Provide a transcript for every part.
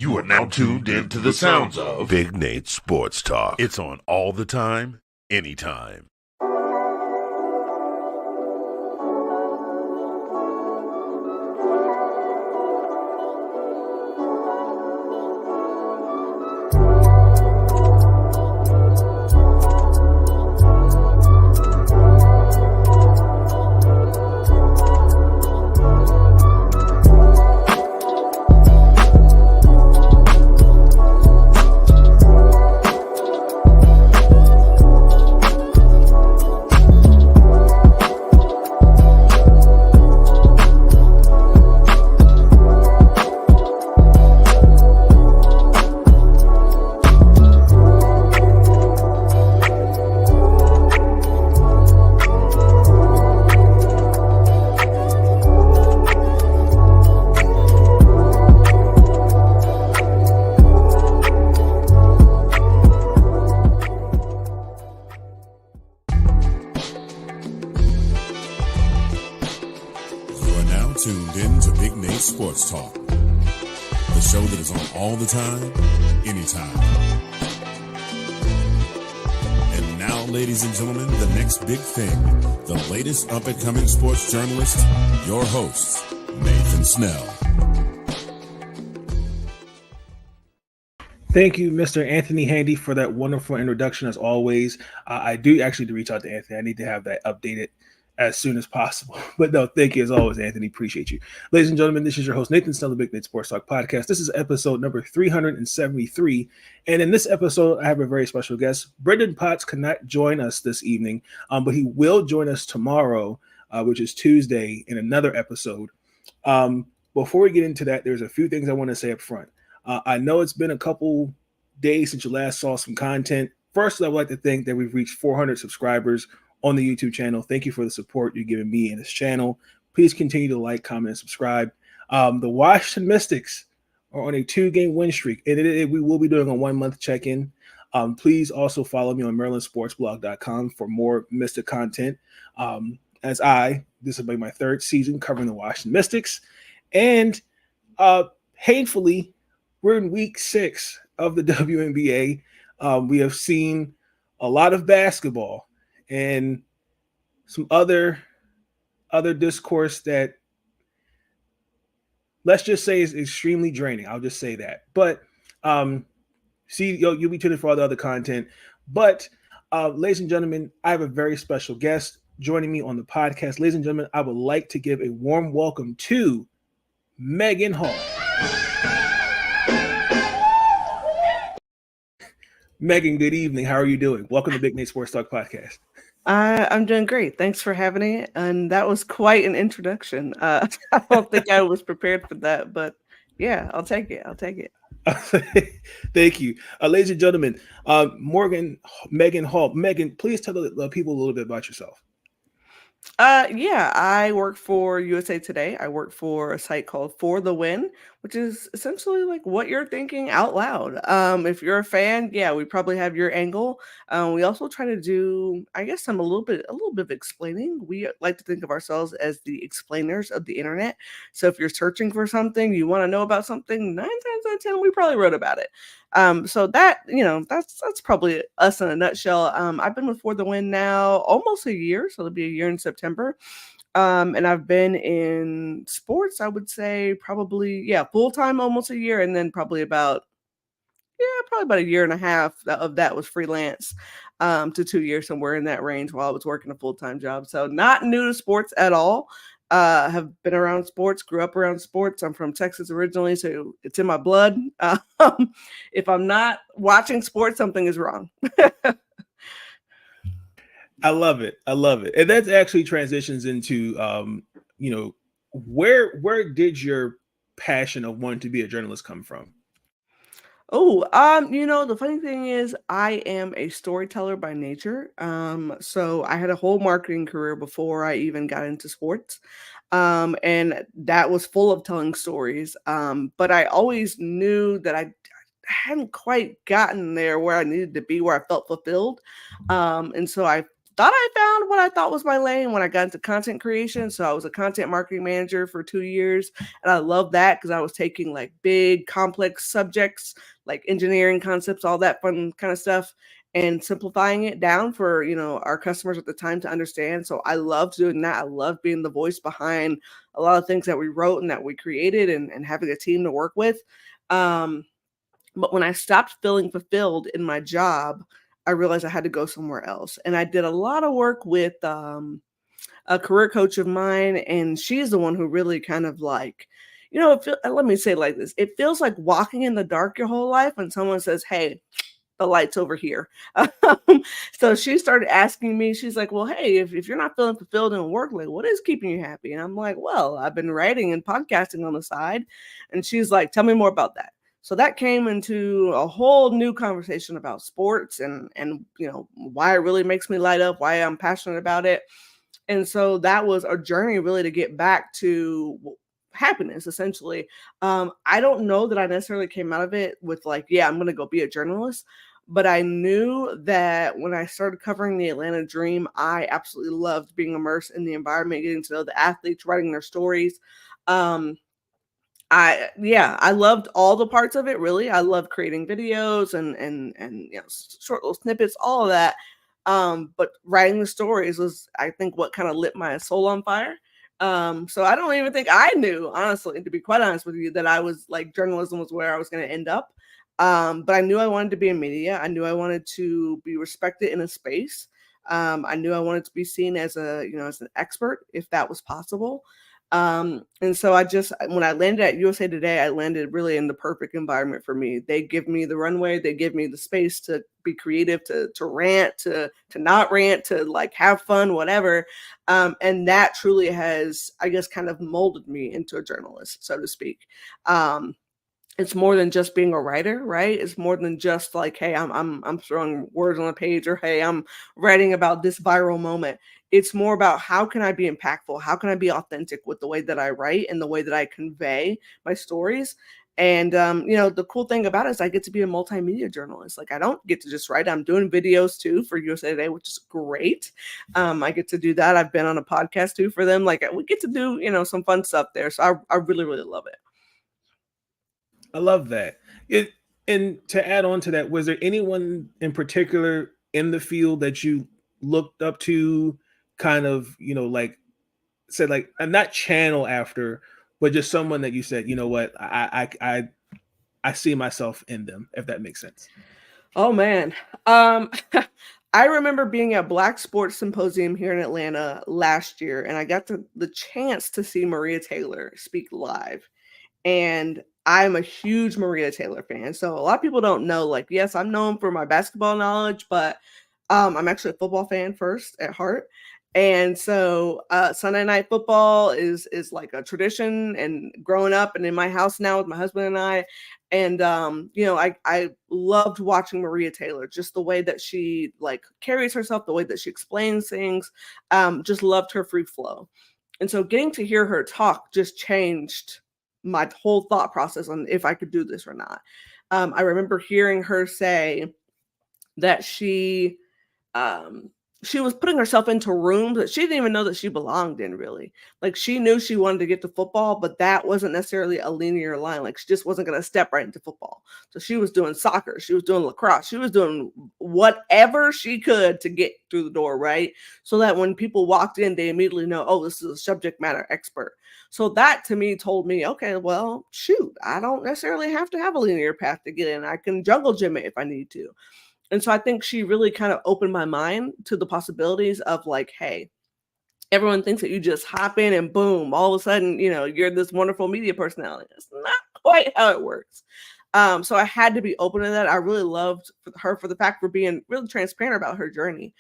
You are now tuned into the sounds of Big Nate Sports Talk. It's on all the time, anytime. Tuned in to Big Nate Sports Talk, the show that is on all the time, anytime. And now, ladies and gentlemen, the next big thing, the latest up-and-coming sports journalist, your host, Nathan Snell. Thank you, Mr. Anthony Handy, for that wonderful introduction, as always. I do actually need to reach out to Anthony. I need to have that updated as soon as possible. But no, thank you as always, Anthony. Appreciate you. Ladies and gentlemen, this is your host, Nathan Snell, the Big Nate Sports Talk Podcast. This is episode number 373. And in this episode, I have a very special guest. Brendan Potts cannot join us this evening, but he will join us tomorrow, which is Tuesday, in another episode. Before we get into that, there's a few things I want to say up front. I know it's been a couple days since you last saw some content. First, I would like to think that we've reached 400 subscribers on the YouTube channel. Thank you for the support you're giving me and this channel. Please continue to like, comment, and subscribe. The Washington Mystics are on a 2-game win streak, and we will be doing a 1-month check-in. Please also follow me on marylandsportsblog.com for more Mystic content. This will be my 3rd season covering the Washington Mystics. And painfully, we're in week 6 of the WNBA. We have seen a lot of basketball and some other discourse that, let's just say, is extremely draining. I'll just say that. But you'll be tuning for all the other content. But ladies and gentlemen, I have a very special guest joining me on the podcast. Ladies and gentlemen, I would like to give a warm welcome to Meghan Hall. Meghan, good evening. How are you doing? Welcome to Big Nate Sports Talk Podcast. I'm doing great. Thanks for having me. And that was quite an introduction. I don't think I was prepared for that, but yeah, I'll take it. Thank you. Ladies and gentlemen, Meghan Hall. Meghan, please tell the people a little bit about yourself. I work for USA Today. I work for a site called For the Win, which is essentially like what you're thinking out loud. If you're a fan, we probably have your angle. We also try to do, I guess, a little bit of explaining. We like to think of ourselves as the explainers of the internet. So if you're searching for something, you want to know about something, 9 times out of 10, we probably wrote about it. So that, that's probably us in a nutshell. I've been with For the Win now almost a year, so it'll be a year in September. And I've been in sports, I would say probably, full-time almost a year, and then probably about a year and a half of that was freelance, to 2 years, somewhere in that range while I was working a full-time job. So not new to sports at all. Have been around sports, grew up around sports. I'm from Texas originally, so it's in my blood. If I'm not watching sports, something is wrong. I love it. And that actually transitions into, where did your passion of wanting to be a journalist come from? The funny thing is I am a storyteller by nature. So I had a whole marketing career before I even got into sports. And that was full of telling stories. But I always knew that I hadn't quite gotten there where I needed to be, where I felt fulfilled. And so I thought I found what I thought was my lane when I got into content creation. So I was a content marketing manager for 2 years, and I loved that because I was taking like big, complex subjects like engineering concepts, all that fun kind of stuff, and simplifying it down for our customers at the time to understand. So I loved doing that. I loved being the voice behind a lot of things that we wrote and that we created, and having a team to work with. But when I stopped feeling fulfilled in my job, I realized I had to go somewhere else. And I did a lot of work with a career coach of mine, and she's the one who really kind of like, let me say it like this. It feels like walking in the dark your whole life when someone says, hey, the light's over here. So she started asking me, she's like, well, hey, if you're not feeling fulfilled in work, like, what is keeping you happy? And I'm like, well, I've been writing and podcasting on the side. And she's like, tell me more about that. So that came into a whole new conversation about sports and why it really makes me light up, why I'm passionate about it. And so that was a journey really to get back to happiness, essentially. I don't know that I necessarily came out of it with like, yeah, I'm going to go be a journalist. But I knew that when I started covering the Atlanta Dream, I absolutely loved being immersed in the environment, getting to know the athletes, writing their stories. I loved all the parts of it, really. I loved creating videos and short little snippets, all of that. But writing the stories was, I think, what kind of lit my soul on fire. So I don't even think I knew, honestly, to be quite honest with you, that I was like journalism was where I was going to end up. But I knew I wanted to be in media. I knew I wanted to be respected in a space. I knew I wanted to be seen as as an expert, if that was possible. And so when I landed at USA Today, I landed really in the perfect environment for me. They give me the runway, they give me the space to be creative, to rant, to not rant, to like have fun, whatever. And that truly has, I guess, kind of molded me into a journalist, so to speak. It's more than just being a writer, right? It's more than just like, hey, I'm throwing words on a page, or hey, I'm writing about this viral moment. It's more about how can I be impactful? How can I be authentic with the way that I write and the way that I convey my stories? And the cool thing about it is I get to be a multimedia journalist. Like, I don't get to just write. I'm doing videos too for USA Today, which is great. I get to do that. I've been on a podcast too for them. Like, we get to do some fun stuff there. So I really, really love it. I love that. And to add on to that, was there anyone in particular in the field that you looked up to, kind of, like said, like, not channel after, but just someone that you said, you know what, I see myself in them, if that makes sense? Oh man. I remember being at Black Sports Symposium here in Atlanta last year, and I got the chance to see Maria Taylor speak live. And I'm a huge Maria Taylor fan. So a lot of people don't know, like, yes, I'm known for my basketball knowledge, but I'm actually a football fan first at heart. And so Sunday night football is like a tradition, and growing up and in my house now with my husband and I. And I loved watching Maria Taylor, just the way that she like carries herself, the way that she explains things. Just loved her free flow. And so getting to hear her talk just changed my whole thought process on if I could do this or not. I remember hearing her say that she was putting herself into rooms that she didn't even know that she belonged in, really. Like, she knew she wanted to get to football, but that wasn't necessarily a linear line. Like, she just wasn't going to step right into football. So she was doing soccer, she was doing lacrosse, she was doing whatever she could to get through the door, right? So that when people walked in, they immediately know, oh, this is a subject matter expert. So that to me told me, okay, well, shoot, I don't necessarily have to have a linear path to get in. I can jungle gym it if I need to. And so I think she really kind of opened my mind to the possibilities of like, hey, everyone thinks that you just hop in and boom, all of a sudden, you're this wonderful media personality. It's not quite how it works. So I had to be open to that. I really loved her for the fact for being really transparent about her journey.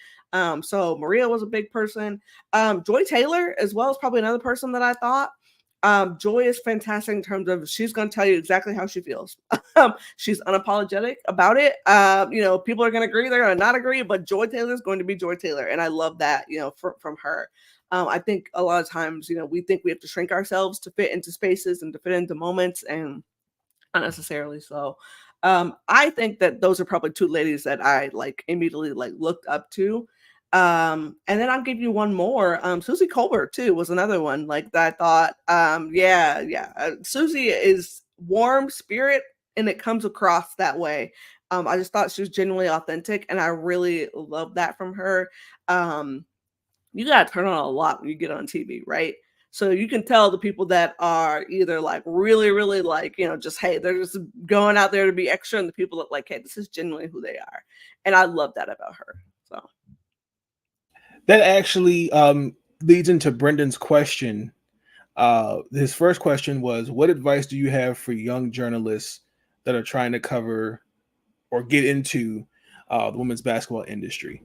So Maria was a big person. Joy Taylor as well is probably another person that I thought. Joy is fantastic in terms of she's going to tell you exactly how she feels. She's unapologetic about it. People are going to agree, they're going to not agree, but Joy Taylor is going to be Joy Taylor. And I love that, from her. I think a lot of times, we think we have to shrink ourselves to fit into spaces and to fit into moments, and not necessarily so. I think that those are probably two ladies that I like immediately like looked up to. And then I'll give you one more. Susie Colbert too was another one like that. I thought, Susie is warm spirit, and it comes across that way. I just thought she was genuinely authentic, and I really love that from her. You gotta turn on a lot when you get on TV, right? So you can tell the people that are either like really, really like, just hey, they're just going out there to be extra, and the people that like, hey, this is genuinely who they are. And I love that about her. So That actually leads into Brendan's question. His first question was, what advice do you have for young journalists that are trying to cover or get into the women's basketball industry?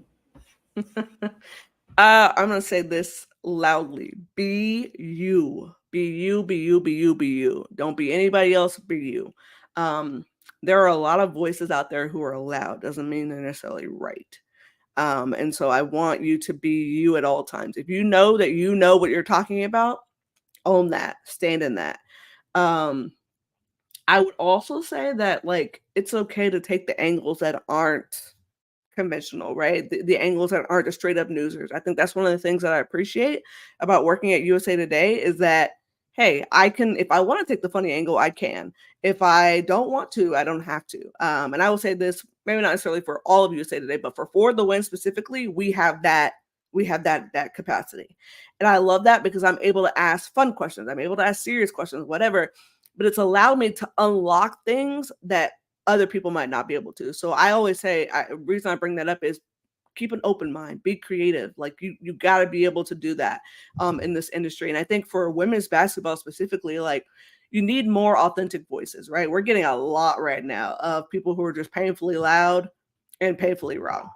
I'm gonna say this loudly. Be you. Be you, be you, be you, be you. Don't be anybody else, be you. There are a lot of voices out there who are loud. Doesn't mean they're necessarily right. And so I want you to be you at all times. If you know that you know what you're talking about, own that, stand in that. I would also say that like it's okay to take the angles that aren't conventional, right? The angles that aren't just straight up newsers. I think that's one of the things that I appreciate about working at USA Today is that, hey, I can, if I want to take the funny angle, I can. If I don't want to, I don't have to. And I will say this, maybe not necessarily for all of USA Today, but for the Win specifically, we have that capacity. And I love that because I'm able to ask fun questions. I'm able to ask serious questions, whatever. But it's allowed me to unlock things that other people might not be able to. So I always say, reason I bring that up is keep an open mind, be creative. Like you got to be able to do that in this industry. And I think for women's basketball specifically, like you need more authentic voices, right? We're getting a lot right now of people who are just painfully loud and painfully wrong.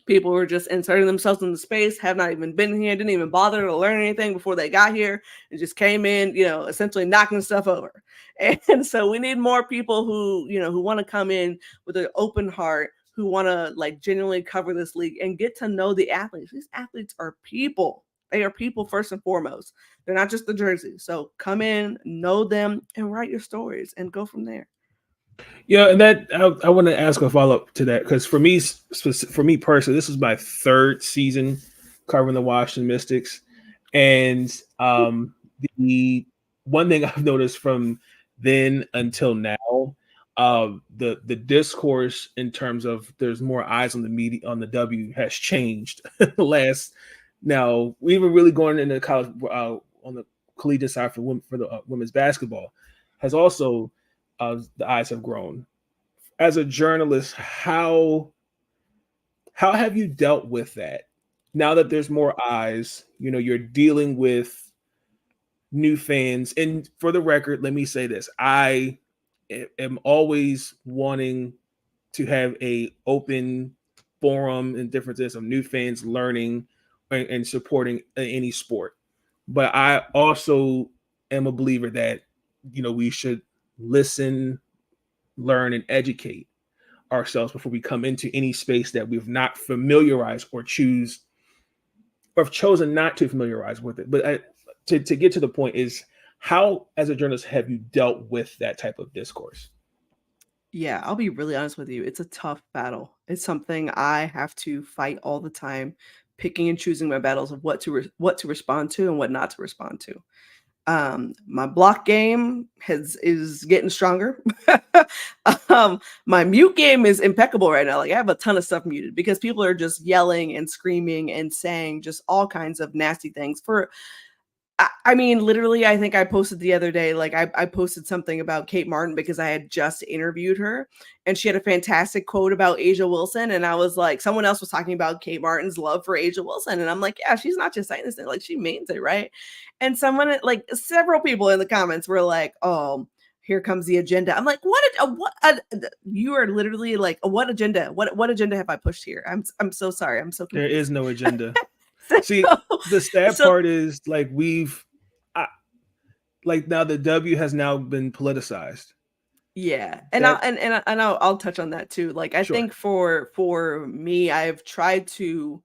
People who are just inserting themselves in the space, have not even been here, didn't even bother to learn anything before they got here, and just came in, essentially knocking stuff over. And so we need more people who, who want to come in with an open heart, who want to like genuinely cover this league and get to know the athletes. These athletes are people. They are people first and foremost. They're not just the jersey. So come in, know them, and write your stories and go from there. Yeah, and that I want to ask a follow up to that because for me personally, this is my third season covering the Washington Mystics, and the one thing I've noticed from then until now, the discourse in terms of there's more eyes on the media on the W has changed. The last now we were really going into college on the collegiate side for the women's basketball has also. The eyes have grown. As a journalist, how have you dealt with that? Now that there's more eyes, you're dealing with new fans. And for the record, let me say this: I am always wanting to have a open forum and differences of new fans learning and supporting any sport. But I also am a believer that we should listen, learn, and educate ourselves before we come into any space that we've not familiarized or have chosen not to familiarize with it. But to get to the point is how, as a journalist, have you dealt with that type of discourse? Yeah, I'll be really honest with you. It's a tough battle. It's something I have to fight all the time, picking and choosing my battles of what to respond to and what not to respond to. My block game is getting stronger. My mute game is impeccable right now. Like I have a ton of stuff muted because people are just yelling and screaming and saying just all kinds of nasty things I mean, literally, I think I posted the other day, like I posted something about Kate Martin because I had just interviewed her and she had a fantastic quote about Asia Wilson. And I was like, someone else was talking about Kate Martin's love for Asia Wilson. And I'm like, yeah, she's not just saying this thing, like she means it, right? And someone, like several people in the comments were like, oh, here comes the agenda. I'm like, you are literally like, what agenda? What agenda have I pushed here? I'm so sorry. I'm so confused. There is no agenda. See, the sad part is like now the W has now been politicized. Yeah, and I'll touch on that too. Like I think for me, I've tried to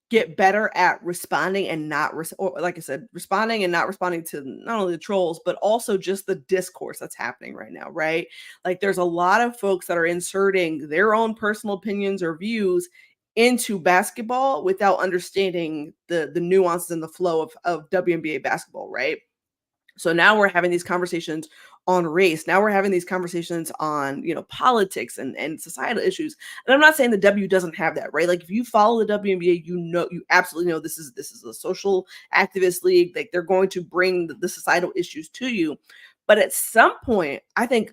get better at responding and not or like I said, responding and not responding to not only the trolls but also just the discourse that's happening right now, right? Like there's a lot of folks that are inserting their own personal opinions or views into basketball without understanding the nuances and the flow of WNBA basketball, right? So now we're having these conversations on race. Now we're having these conversations on, politics and societal issues. And I'm not saying the W doesn't have that, right? Like if you follow the WNBA, you absolutely know this is a social activist league. Like they're going to bring the societal issues to you. But at some point, I think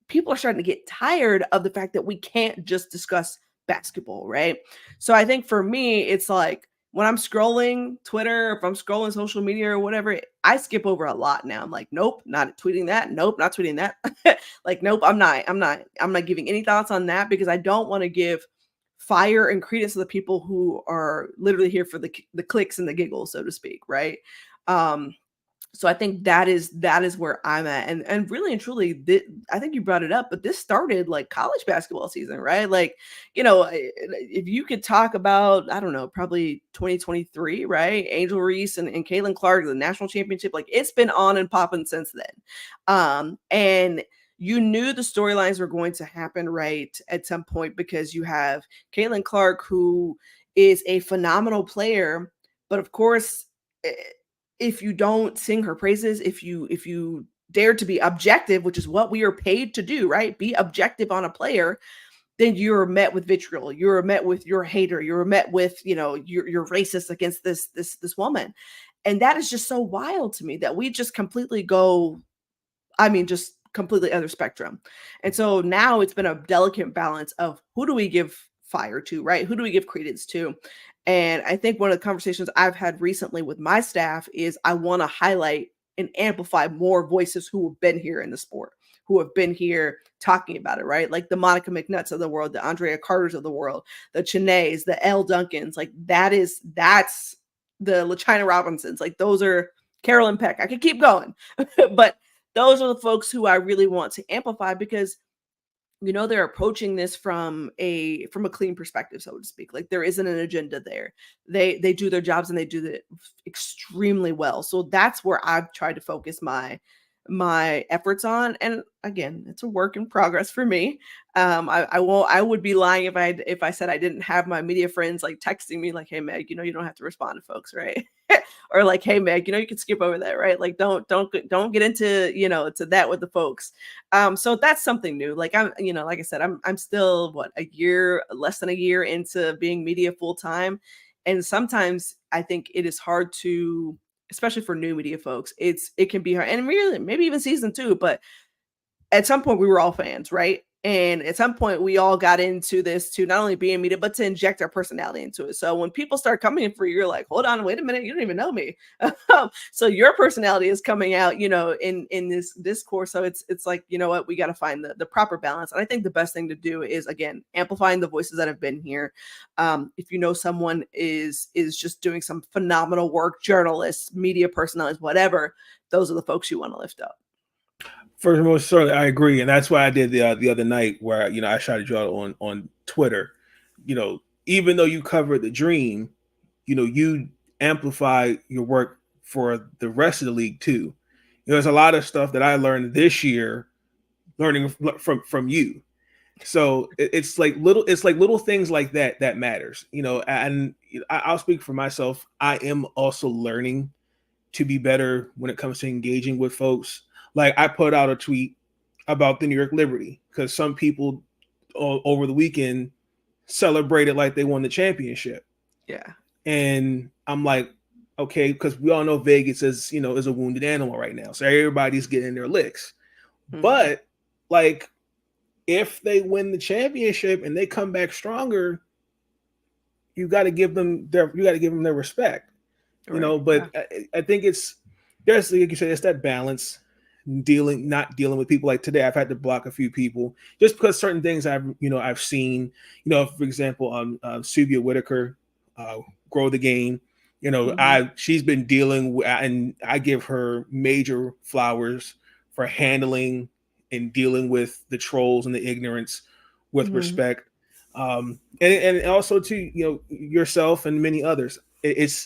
people are starting to get tired of the fact that we can't just discuss basketball, right? So I think for me, it's like when I'm scrolling Twitter, if I'm scrolling social media or whatever, I skip over a lot now. I'm like, nope, not tweeting that. Nope, not tweeting that. Like, nope, I'm not giving any thoughts on that because I don't want to give fire and credence to the people who are literally here for the clicks and the giggles, so to speak, right? So I think that is where I'm at. And really and truly, I think you brought it up, but this started like college basketball season, right? Like, if you could talk about, I don't know, probably 2023, right? Angel Reese and Caitlin Clark, the national championship, like it's been on and popping since then. And you knew the storylines were going to happen right at some point because you have Caitlin Clark, who is a phenomenal player, but of course, if you don't sing her praises, if you dare to be objective, which is what we are paid to do, right? Be objective on a player, then you're met with vitriol. You're met with your hater. You're met with, you're racist against this woman. And that is just so wild to me that we just completely go, just completely other spectrum. And so now it's been a delicate balance of who do we give fire to, right? Who do we give credence to? And I think one of the conversations I've had recently with my staff is I want to highlight and amplify more voices who have been here in the sport, who have been here talking about it, right? Like the Monica McNutts of the world, the Andrea Carters of the world, the Chanays, the Elle Duncans, like that's the LaChina Robinsons, like those are Carolyn Peck. I could keep going, but those are the folks who I really want to amplify because they're approaching this from a clean perspective, so to speak. Like there isn't an agenda there. They do their jobs and they do it extremely well. So that's where I've tried to focus my efforts on. And again, it's a work in progress for me. I would be lying if I said I didn't have my media friends like texting me like, hey Meg, you don't have to respond to folks, right? Or like, hey Meg, you can skip over that, right? Like don't get into to that with the folks. So that's something new. Like I'm like I said, I'm still less than a year into being media full time, and sometimes I think it is hard to, especially for new media folks, it can be hard, and really maybe even season 2, but at some point we were all fans, right? And at some point we all got into this to not only be in media, but to inject our personality into it. So when people start coming in for you, you're like, hold on, wait a minute, you don't even know me. So your personality is coming out, in this discourse. So it's like, you know what, we got to find the proper balance. And I think the best thing to do is, again, amplifying the voices that have been here. If someone is just doing some phenomenal work, journalists, media personalities, whatever, those are the folks you want to lift up. First of all, certainly I agree, and that's why I did the other night where I shouted you out on Twitter. Even though you covered the dream, you amplify your work for the rest of the league too. There's a lot of stuff that I learned this year, learning from you. So it's like little things like that matters. And I'll speak for myself. I am also learning to be better when it comes to engaging with folks. Like I put out a tweet about the New York Liberty because some people over the weekend celebrated like they won the championship. Yeah. And I'm like, okay, because we all know Vegas is a wounded animal right now. So everybody's getting their licks. Mm-hmm. But like if they win the championship and they come back stronger, you got to give them their respect. Right. But yeah. I think there's, like you said, it's that balance. Not dealing with people like today. I've had to block a few people just because certain things I've seen. For example, Subia Whitaker, Grow the Game. Mm-hmm. She's been dealing with, and I give her major flowers for handling and dealing with the trolls and the ignorance with mm-hmm. respect. And also to yourself and many others. It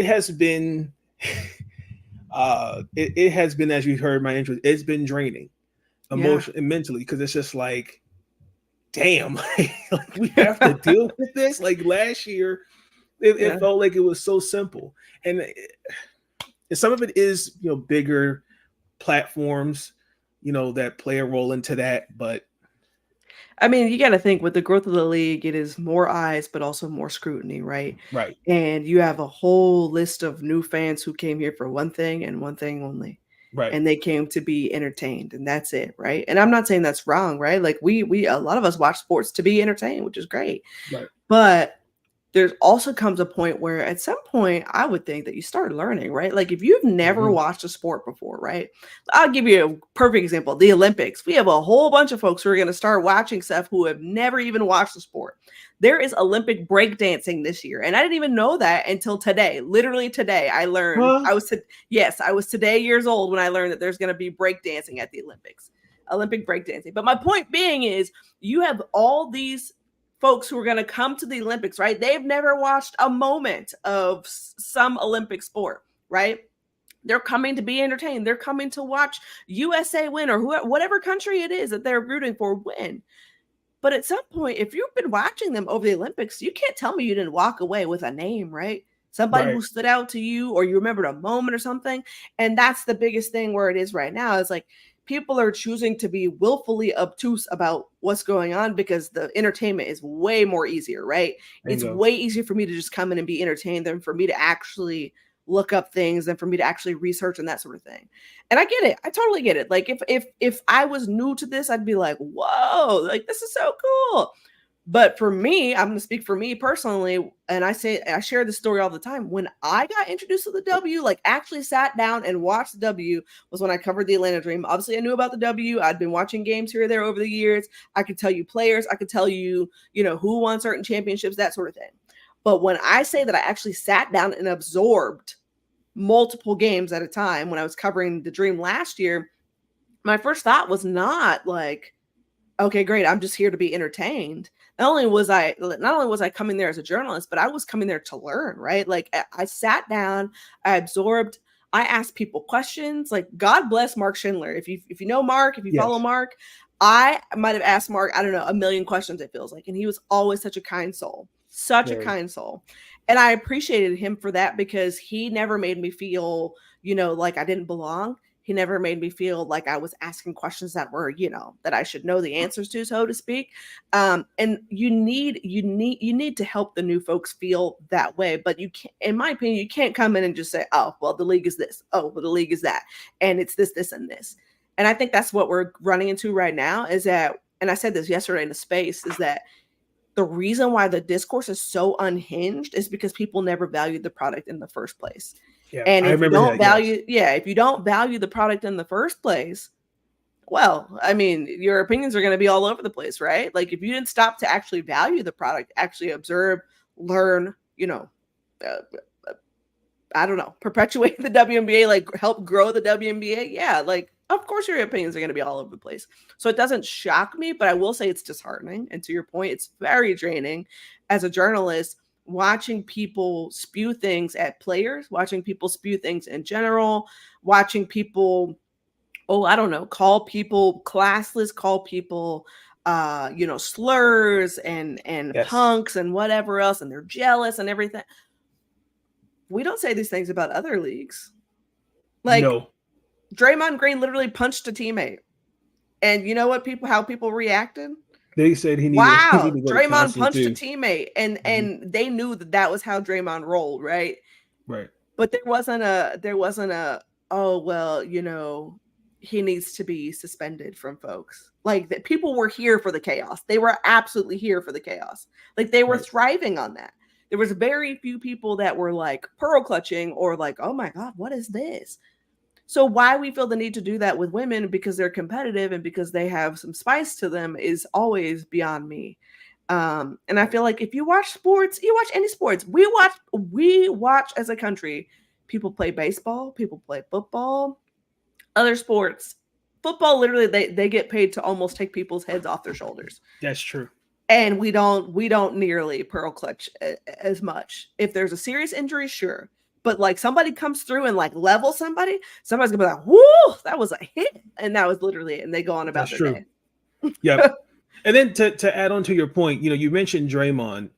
has been. It has been, as you heard my intro, it's been draining emotionally and mentally, because it's just like, damn, like we have to deal with this. Like last year, it felt like it was so simple, and some of it is bigger platforms, that play a role into that. But I mean, you got to think with the growth of the league, it is more eyes, but also more scrutiny, right? Right. And you have a whole list of new fans who came here for one thing and one thing only. Right. And they came to be entertained, and that's it, right? And I'm not saying that's wrong, right? Like we a lot of us watch sports to be entertained, which is great. Right. But there's also comes a point where at some point I would think that you start learning, right? Like if you've never watched a sport before, right? I'll give you a perfect example, the Olympics. We have a whole bunch of folks who are going to start watching stuff who have never even watched the sport. There is Olympic breakdancing this year. And I didn't even know that until today. Literally today, I learned. I was today years old when I learned that there's going to be breakdancing at the Olympics, Olympic breakdancing. But my point being is you have all these folks who are going to come to the Olympics, right? They've never watched a moment of some Olympic sport, right? They're coming to be entertained. They're coming to watch USA win or whatever country it is that they're rooting for win. But at some point, if you've been watching them over the Olympics, you can't tell me you didn't walk away with a name, right? Somebody who stood out to you or you remembered a moment or something. And that's the biggest thing where it is right now. It's like people are choosing to be willfully obtuse about what's going on because the entertainment is way more easier, right? It's way easier for me to just come in and be entertained than for me to actually look up things than for me to actually research and that sort of thing. And I get it. I totally get it. Like if I was new to this, I'd be like, whoa, like this is so cool. But for me, I'm going to speak for me personally. And I share this story all the time. When I got introduced to the W, like actually sat down and watched the W was when I covered the Atlanta Dream. Obviously I knew about the W. I'd been watching games here or there over the years. I could tell you players. I could tell you, who won certain championships, that sort of thing. But when I say that I actually sat down and absorbed multiple games at a time when I was covering the Dream last year, my first thought was not like, okay, great, I'm just here to be entertained. Not only was I coming there as a journalist, but I was coming there to learn, right? Like I sat down, I absorbed, I asked people questions. Like God bless Mark Schindler. If you know Mark, if you follow Mark, I might have asked Mark, I don't know, a million questions, it feels like. And he was always such a kind soul. Such a kind soul. And I appreciated him for that because he never made me feel, like I didn't belong. He never made me feel like I was asking questions that were, that I should know the answers to, so to speak. And you need to help the new folks feel that way. But you can't, in my opinion, you can't come in and just say, oh, well, the league is this. Oh, well, the league is that. And it's this, this, and this. And I think that's what we're running into right now is that, and I said this yesterday in the space, is that the reason why the discourse is so unhinged is because people never valued the product in the first place. Yeah, and if you don't if you don't value the product in the first place, well, I mean, your opinions are going to be all over the place, right? Like if you didn't stop to actually value the product, actually observe, learn, I don't know, perpetuate the WNBA, like help grow the WNBA. Yeah, like of course your opinions are going to be all over the place. So it doesn't shock me, but I will say it's disheartening. And to your point, it's very draining as a journalist, watching people spew things at players, watching people spew things in general, watching people, I don't know, call people classless, call people, slurs and punks and whatever else. And they're jealous and everything. We don't say these things about other leagues. Like Draymond Green literally punched a teammate. And you know what how people reacted? They said he needed. Wow, Draymond punched a teammate, and they knew that was how Draymond rolled, right? Right. But there wasn't a oh well, he needs to be suspended from folks. Like that, people were here for the chaos. They were absolutely here for the chaos. Like they were thriving on that. There was very few people that were like pearl clutching or like, oh my God, what is this? So why we feel the need to do that with women because they're competitive and because they have some spice to them is always beyond me. And I feel like if you watch sports, you watch any sports. We watch as a country. People play baseball. People play football. Other sports. Football, literally, they get paid to almost take people's heads off their shoulders. That's true. And we don't nearly pearl clutch as much. If there's a serious injury, sure. But like somebody comes through and like level somebody's gonna be like, whoo, that was a hit. And that was literally it. And they go on about their day. Yep. And then to add on to your point, you mentioned Draymond.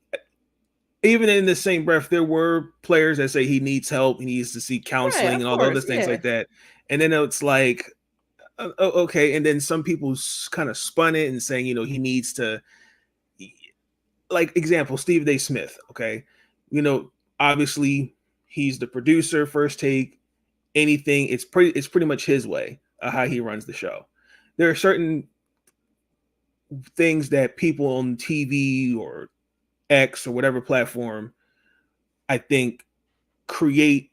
Even in the same breath, there were players that say he needs help, he needs to seek Right, counseling of and all the other course, things yeah. like that. And then it's like, okay. And then some people kind of spun it and saying, he needs to, like, example, Stephen A. Smith. Okay. Obviously he's the producer, First Take, anything. It's pretty much his way of how he runs the show. There are certain things that people on TV or X or whatever platform, I think, create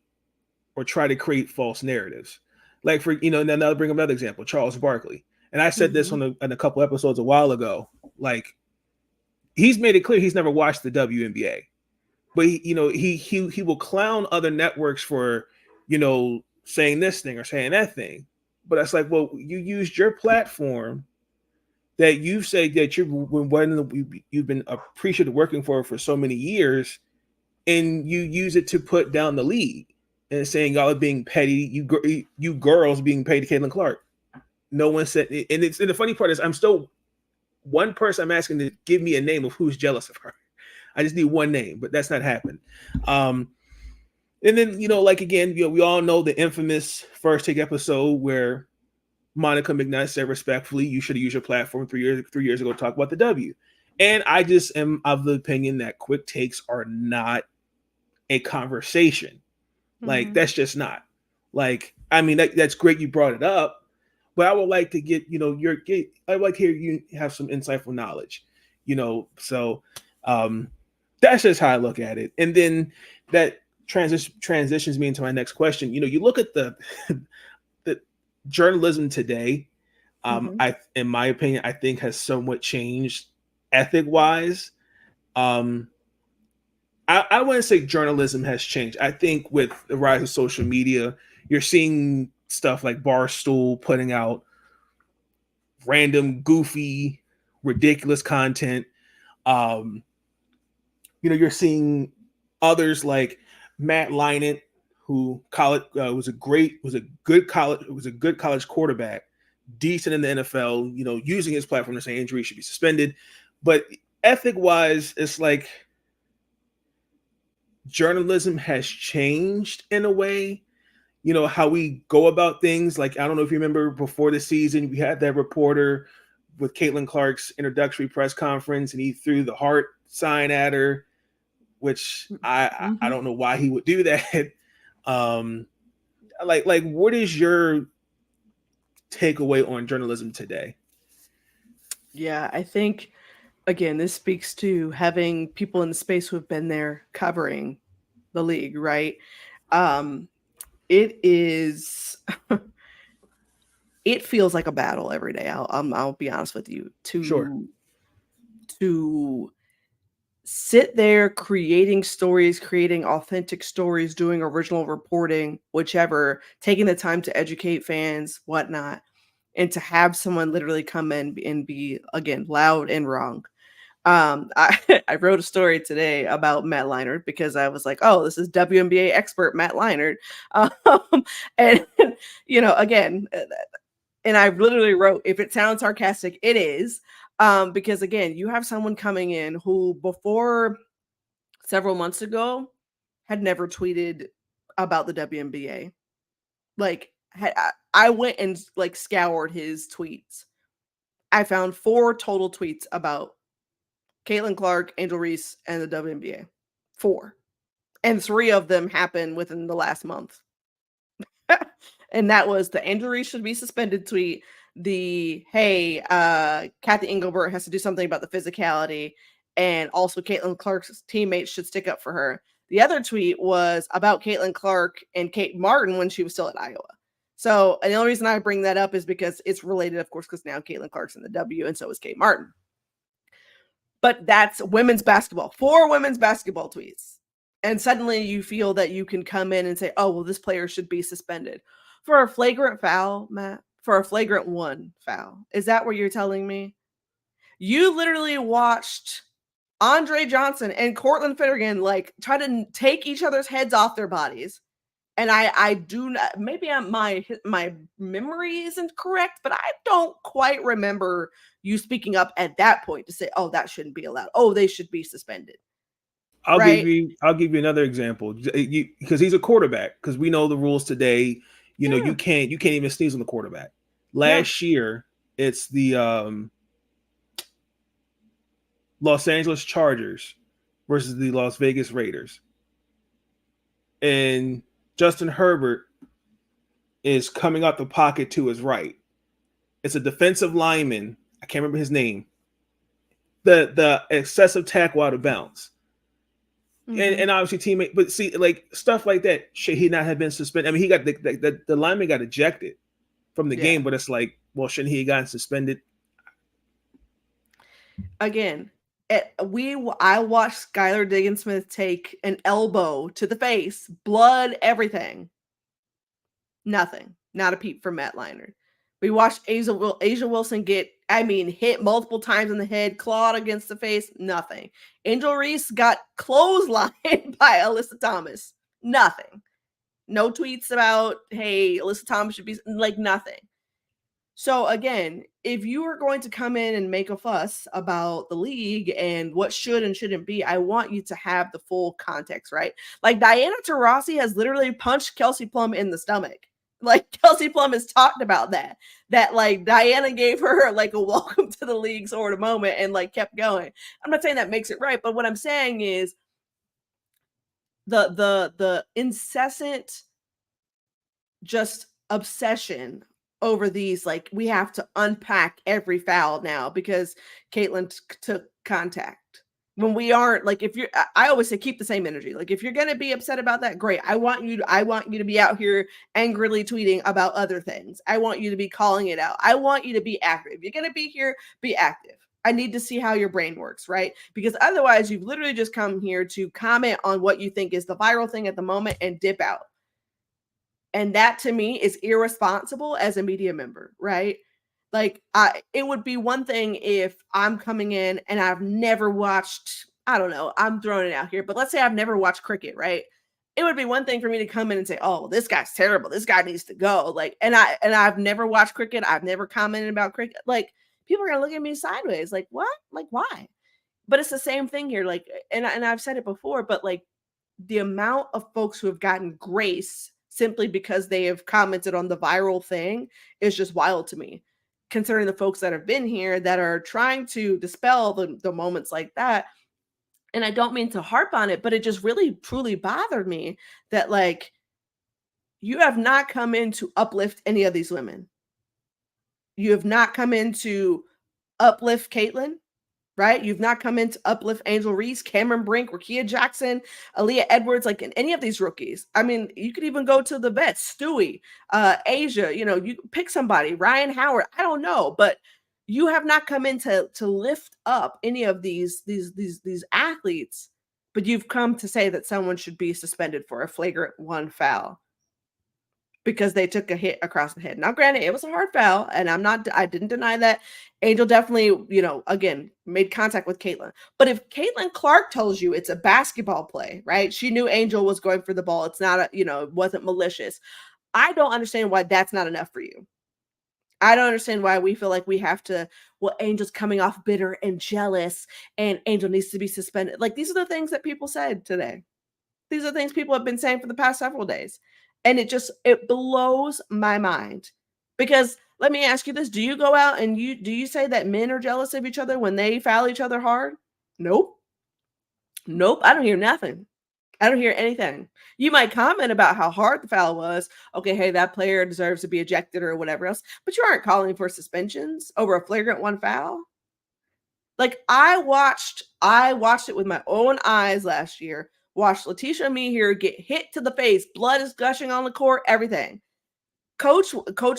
or try to create false narratives. Like, for then I'll bring another example, Charles Barkley. And I said this Mhm. on a couple episodes a while ago. Like, he's made it clear he's never watched the WNBA, but he will clown other networks for saying this thing or saying that thing. But it's like, well, you used your platform that you say that you've been appreciative working for so many years, and you use it to put down the league and saying y'all are being petty. You girls being paid to Caitlin Clark. No one said, and the funny part is I'm still one person I'm asking to give me a name of who's jealous of her. I just need one name, but that's not happened. And then like, again, we all know the infamous First Take episode where Monica McNutt said respectfully, you should have used your platform 3 years ago to talk about the W. And I just am of the opinion that quick takes are not a conversation. Like, that's just not. Like, I mean, that's great you brought it up, but I would like to get, I would like to hear you have some insightful knowledge, so that's just how I look at it. And then that transitions me into my next question. You look at the journalism today, in my opinion, I think has somewhat changed ethic wise. I wouldn't say journalism has changed. I think with the rise of social media, you're seeing stuff like Barstool putting out random, goofy, ridiculous content. You're seeing others like Matt Leinart, who was a good college quarterback, decent in the NFL. Using his platform to say injury should be suspended, but ethic wise, it's like journalism has changed in a way. How we go about things. Like, I don't know if you remember before the season, we had that reporter with Caitlin Clark's introductory press conference, and he threw the heart sign at her, which I don't know why he would do that. Like, what is your takeaway on journalism today? Yeah, I think, again, this speaks to having people in the space who have been there covering the league, right? It is it feels like a battle every day. I'll be honest with you. Sure. To sit there creating stories, creating authentic stories, doing original reporting, whichever, taking the time to educate fans, whatnot, and to have someone literally come in and be, again, loud and wrong. I wrote a story today about Matt Leinart because I was like, oh, this is WNBA expert Matt Leinart. And, again, and I literally wrote, if it sounds sarcastic, it is. Because, again, you have someone coming in who before several months ago had never tweeted about the WNBA. Like, I went and like scoured his tweets. I found 4 total tweets about Caitlin Clark, Angel Reese, and the WNBA. 4. And 3 of them happened within the last month. And that was the Angel Reese should be suspended tweet, the, hey, Kathy Engelbert has to do something about the physicality, and also Caitlin Clark's teammates should stick up for her. The other tweet was about Caitlin Clark and Kate Martin when she was still at Iowa. So, and the only reason I bring that up is because it's related, of course, because now Caitlin Clark's in the W, and so is Kate Martin. But that's women's basketball. 4 women's basketball tweets. And suddenly you feel that you can come in and say, oh, well, this player should be suspended. For a flagrant foul, Matt, for a flagrant 1 foul. Is that what you're telling me? You literally watched Andre Johnson and Cortland Finnegan like try to take each other's heads off their bodies. And I do not, maybe my memory isn't correct, but I don't quite remember you speaking up at that point to say, oh, that shouldn't be allowed. Oh, they should be suspended. I'll Right? give you another example, because he's a quarterback, because we know the rules today. You know, Yeah. you can't even sneeze on the quarterback. Last year, it's the Los Angeles Chargers versus the Las Vegas Raiders. And Justin Herbert is coming out the pocket to his right. It's a defensive lineman. I can't remember his name. The excessive tackle out of bounds. And obviously teammate, but see, like stuff like that, should he not have been suspended? I mean, he got the lineman got ejected from the game, but it's like, well, shouldn't he have gotten suspended? Again, I watched Skylar Diggins-Smith take an elbow to the face, blood, everything. Nothing. Not a peep from Matt Leinart. We watched Asia Wilson get, hit multiple times in the head, clawed against the face. Nothing. Angel Reese got clotheslined by Alyssa Thomas. Nothing. No tweets about, hey, Alyssa Thomas should be, like, nothing. So again, if you are going to come in and make a fuss about the league and what should and shouldn't be, I want you to have the full context, right? Like Diana Taurasi has literally punched Kelsey Plum in the stomach. Like Kelsey Plum has talked about that like Diana gave her like a welcome to the league sort of moment and like kept going. I'm not saying that makes it right, but what I'm saying is the incessant just obsession over these, like we have to unpack every foul now because Caitlin took contact when we aren't. Like if you're, I always say keep the same energy. Like if you're going to be upset about that, great. I want you to be out here angrily tweeting about other things. I want you to be calling it out. I want you to be active. If you're going to be here, be active. I need to see how your brain works, right? Because otherwise you've literally just come here to comment on what you think is the viral thing at the moment and dip out. And that to me is irresponsible as a media member, right? Like it would be one thing if I'm coming in and I've never watched, I don't know, I'm throwing it out here, but let's say I've never watched cricket, right? It would be one thing for me to come in and say, oh, this guy's terrible. This guy needs to go. Like, and I've never watched cricket. I've never commented about cricket. Like people are going to look at me sideways. Like what? Like why? But it's the same thing here. Like, and I've said it before, but like the amount of folks who have gotten grace simply because they have commented on the viral thing is just wild to me, considering the folks that have been here that are trying to dispel the moments like that. And I don't mean to harp on it, but it just really truly bothered me that like you have not come in to uplift any of these women. You have not come in to uplift Caitlin. Right? You've not come in to uplift Angel Reese, Cameron Brink, Rakia Jackson, Aaliyah Edwards, like in any of these rookies. I mean, you could even go to the vets, Stewie, Asia, you pick somebody, Ryan Howard, I don't know, but you have not come in to lift up any of these athletes, but you've come to say that someone should be suspended for a flagrant one foul because they took a hit across the head. Now, granted, it was a hard foul, and I didn't deny that. Angel definitely, again, made contact with Caitlin. But if Caitlin Clark tells you it's a basketball play, right? She knew Angel was going for the ball. It's not it wasn't malicious. I don't understand why that's not enough for you. I don't understand why we feel like we have to, Angel's coming off bitter and jealous, and Angel needs to be suspended. Like, these are the things that people said today. These are things people have been saying for the past several days. And it blows my mind. Because let me ask you this. Do you go out and do you say that men are jealous of each other when they foul each other hard? Nope. I don't hear nothing. I don't hear anything. You might comment about how hard the foul was. Okay, hey, that player deserves to be ejected or whatever else. But you aren't calling for suspensions over a flagrant one foul. Like I watched it with my own eyes last year. Watched Letitia Mehier get hit to the face. Blood is gushing on the court, everything. Coach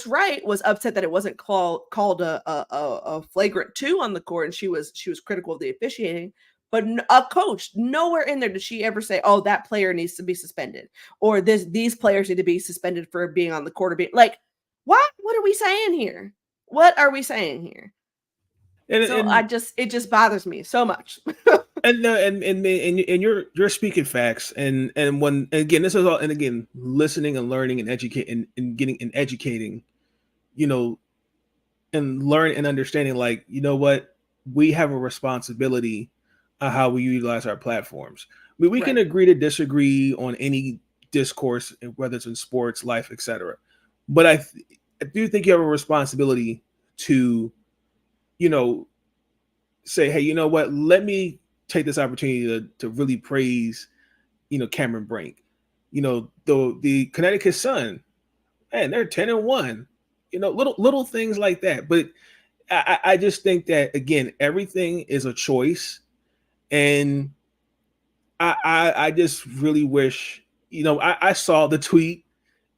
Wright was upset that it wasn't called a flagrant 2 on the court, and she was critical of the officiating. But a coach, nowhere in there did she ever say, "Oh, that player needs to be suspended," or these players need to be suspended for being on the court. Like, what? What are we saying here? What are we saying here? And it just bothers me so much. And you're speaking facts, and again, this is all, and again, listening and learning and educating and getting and educating, you know, and learn and understanding, like, you know what, we have a responsibility on how we utilize our platforms. We can Right. agree to disagree on any discourse, whether it's in sports, life, etc. But I do think you have a responsibility to, you know, say, hey, you know what, let me take this opportunity to really praise, you know, Cameron Brink. You know, the Connecticut Sun, man, they're 10-1. You know, little things like that. But I just think that, again, everything is a choice, and I just really wish, you know, I saw the tweet,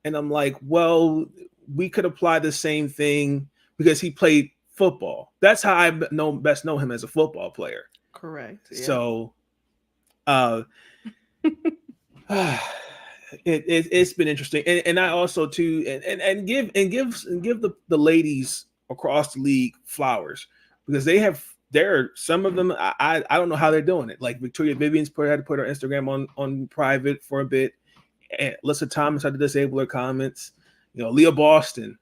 and I'm like, well, we could apply the same thing because he played football. That's how I best know him, as a football player. Correct. Yeah. So, it's been interesting, and I also too, and give the ladies across the league flowers, because there are some of them, I don't know how they're doing it. Like Victoria Vivian's had to put her Instagram on private for a bit. And Alyssa Thomas had to disable her comments. You know, Leah Boston,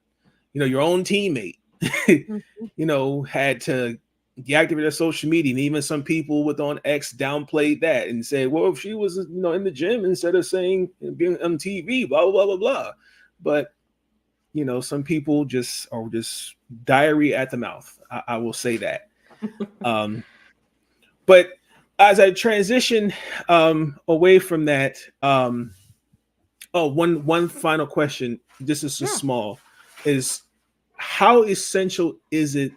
you know, your own teammate, you know, had to deactivate their social media, and even some people with on X downplayed that and said, well, if she was, you know, in the gym instead of saying being on TV, blah blah blah blah blah. But, you know, some people just are just diarrhea at the mouth. I will say that. But as I transition away from that, one final question. This is just small. Is how essential is it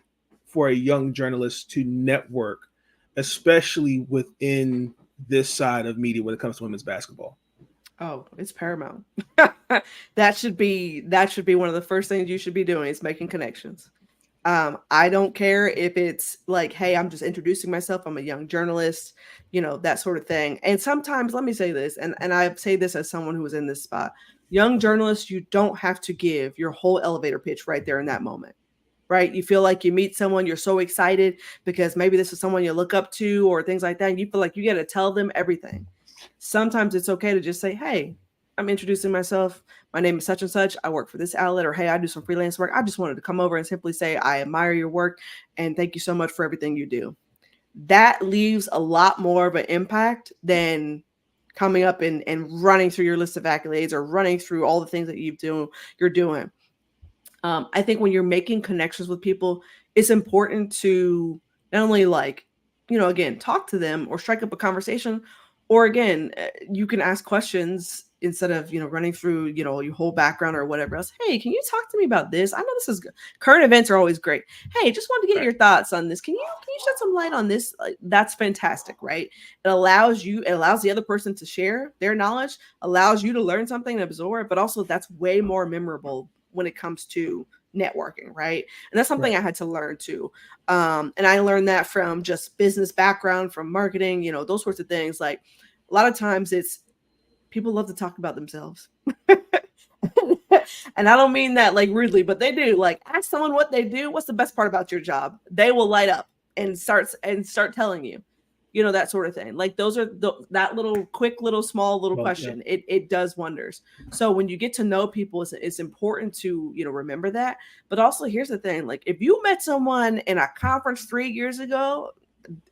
for a young journalist to network, especially within this side of media when it comes to women's basketball? Oh, it's paramount. That should be one of the first things you should be doing, is making connections. I don't care if it's like, hey, I'm just introducing myself, I'm a young journalist, you know, that sort of thing. And sometimes, let me say this, and I say this as someone who was in this spot. Young journalists, you don't have to give your whole elevator pitch right there in that moment, right? You feel like you meet someone, you're so excited because maybe this is someone you look up to or things like that, and you feel like you got to tell them everything. Sometimes it's okay to just say, hey, I'm introducing myself. My name is such and such. I work for this outlet, or hey, I do some freelance work. I just wanted to come over and simply say, I admire your work and thank you so much for everything you do. That leaves a lot more of an impact than coming up and running through your list of accolades or running through all the things that you're doing. I think when you're making connections with people, it's important to not only, like, you know, again, talk to them or strike up a conversation, or again, you can ask questions instead of, you know, running through, you know, your whole background or whatever else. Hey, can you talk to me about this? I know this is good. Current events are always great. Hey, just wanted to get your thoughts on this. Can you shed some light on this? That's fantastic, right? It allows the other person to share their knowledge, allows you to learn something and absorb, but also that's way more memorable when it comes to networking, right? And that's something I had to learn too. And I learned that from just business background, from marketing, you know, those sorts of things. Like, a lot of times it's people love to talk about themselves. And I don't mean that like rudely, but they do. Like, ask someone what they do. What's the best part about your job? They will light up and start telling you, you know, that sort of thing. Like, those are that little quick, little small, little question. Yeah. It does wonders. So when you get to know people, it's important to, you know, remember that. But also, here's the thing: like, if you met someone in a conference 3 years ago,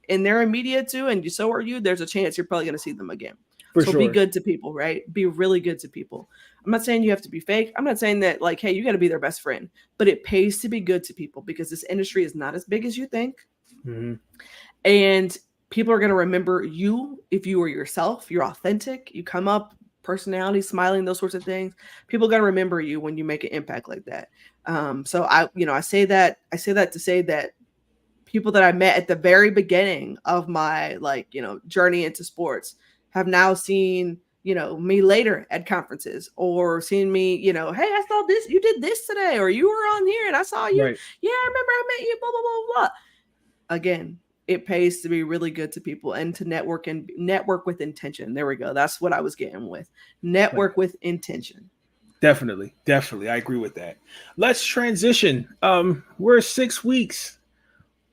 and they're in media too, and so are you, there's a chance you're probably going to see them again. So be good to people, right? Be really good to people. I'm not saying you have to be fake. I'm not saying that like, hey, you got to be their best friend, but it pays to be good to people because this industry is not as big as you think. Mm-hmm. And people are going to remember you if you are yourself, you're authentic, you come up, personality, smiling, those sorts of things. People are going to remember you when you make an impact like that. So I say that to say that people that I met at the very beginning of my, like, you know, journey into sports have now seen, you know, me later at conferences, or seen me, you know, hey, I saw this, you did this today, or you were on here and I saw you. Right. Yeah, I remember I met you, blah, blah, blah, blah. Again, it pays to be really good to people and to network with intention. There we go. That's what I was getting with. Network with intention. Definitely. I agree with that. Let's transition. We're 6 weeks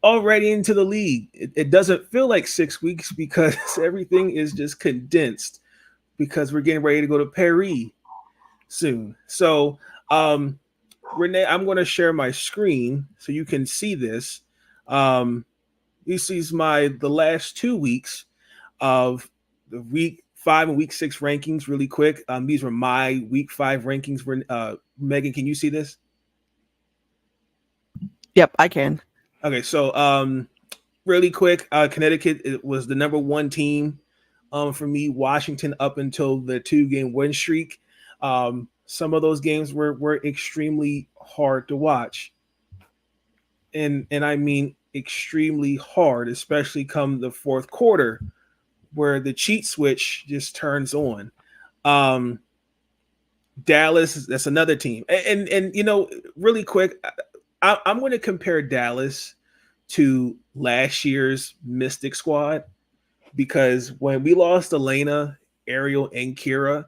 already into the league. It doesn't feel like 6 weeks because everything is just condensed because we're getting ready to go to Paris soon. So, Renee, I'm going to share my screen so you can see this. This is the last 2 weeks of the week 5 and week 6 rankings really quick. These were my week 5 rankings. Megan, can you see this? Yep, I can. Okay, so really quick, Connecticut was the number 1 team for me. Washington up until the 2-game win streak. Some of those games were extremely hard to watch, and I mean extremely hard, especially come the fourth quarter, where the cheat switch just turns on. Dallas, that's another team, and really quick, I'm going to compare Dallas to last year's Mystic squad, because when we lost Elena, Ariel, and Kira,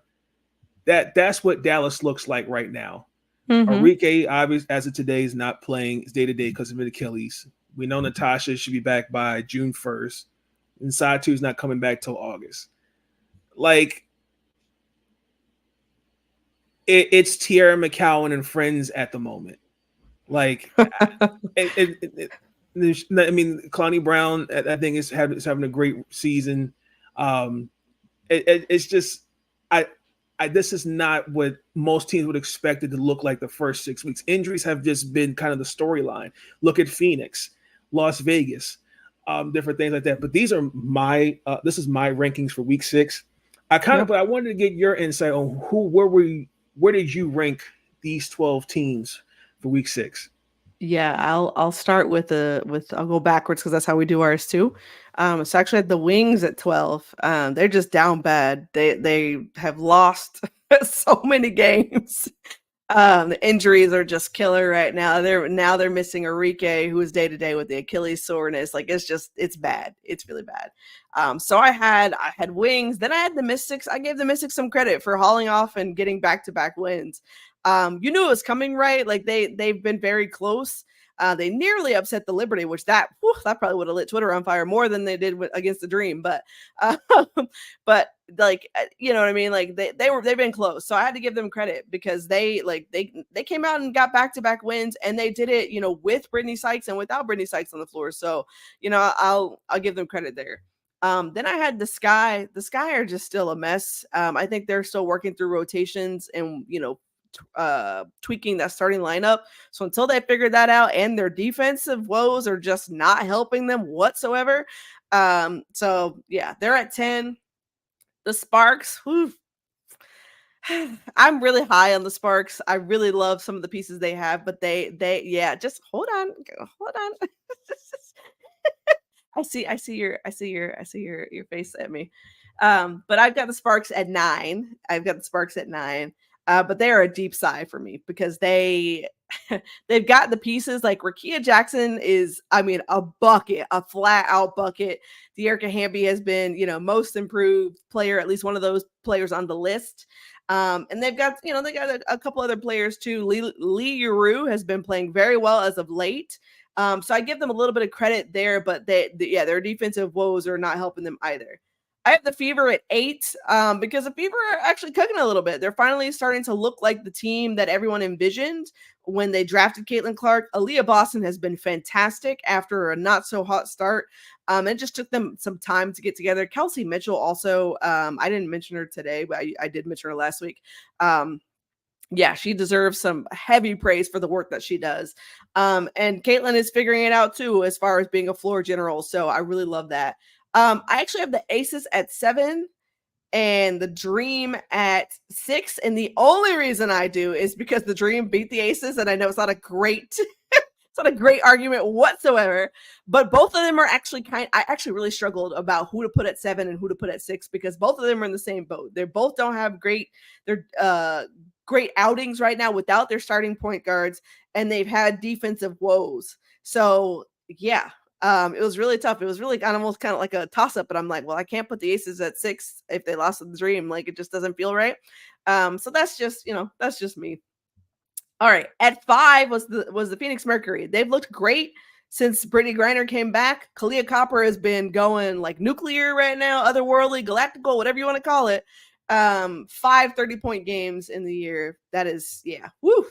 that's what Dallas looks like right now. Mm-hmm. Enrique, obviously, as of today, is not playing. It's day-to-day because of an Achilles. We know Natasha should be back by June 1st. And Satu is not coming back till August. Like, it's Tierra McCowan and friends at the moment. Like, I mean, Clowney Brown, I think, is having a great season. It's just, this is not what most teams would expect it to look like the first 6 weeks. Injuries have just been kind of the storyline. Look at Phoenix, Las Vegas, different things like that. But these are this is my rankings for week 6. But I wanted to get your insight on where did you rank these 12 teams for week 6? Yeah, I'll start with I'll go backwards because that's how we do ours too. So actually at the Wings at 12. They're just down bad. They have lost so many games. The injuries are just killer right now. They're missing Enrique, who is day to day with the Achilles soreness. Like, it's bad. It's really bad. So I had Wings. Then I had the Mystics. I gave the Mystics some credit for hauling off and getting back-to-back wins. You knew it was coming, right? Like, they've been very close. They nearly upset the Liberty, which that probably would have lit Twitter on fire more than they did against the Dream. But like, you know what I mean? Like, they've been close. So I had to give them credit because they came out and got back-to-back wins, and they did it, with Brittany Sykes and without Brittany Sykes on the floor. So, I'll give them credit there. Then I had the Sky. The Sky are just still a mess. I think they're still working through rotations and, tweaking that starting lineup. So until they figure that out, and their defensive woes are just not helping them whatsoever. So yeah, they're at 10. The Sparks, I'm really high on the Sparks. I really love some of the pieces they have, but they just hold on. I see your face at me. But I've got the Sparks at 9. But they are a deep sigh for me because they've got the pieces. Like, Rakia Jackson is, a bucket, a flat out bucket. De'Erica Hamby has been, most improved player, at least one of those players on the list. And they've got, a couple other players too. Lee Yuru has been playing very well as of late. So I give them a little bit of credit there, but their defensive woes are not helping them either. I have the Fever at 8 because the Fever are actually cooking a little bit. They're finally starting to look like the team that everyone envisioned when they drafted Caitlin Clark. Aaliyah Boston has been fantastic after a not so hot start. It just took them some time to get together. Kelsey Mitchell also, I didn't mention her today, but I did mention her last week. Yeah, she deserves some heavy praise for the work that she does. And Caitlin is figuring it out too, as far as being a floor general. So I really love that. I actually have the Aces at 7 and the Dream at 6. And the only reason I do is because the Dream beat the Aces. And I know it's not a great, argument whatsoever, but both of them are actually I actually really struggled about who to put at 7 and who to put at 6, because both of them are in the same boat. They both don't have great outings right now without their starting point guards, and they've had defensive woes. So yeah. It was really tough. It was really almost kind of like a toss-up, but I'm like, well, I can't put the Aces at 6 if they lost to the Dream. Like, it just doesn't feel right. So that's just me. All right. At 5 was the Phoenix Mercury. They've looked great Since Brittany Griner came back, Kalia Copper has been going like nuclear right now, otherworldly, galactical, whatever you want to call it. 5 30-point games in the year. That is, yeah, woo.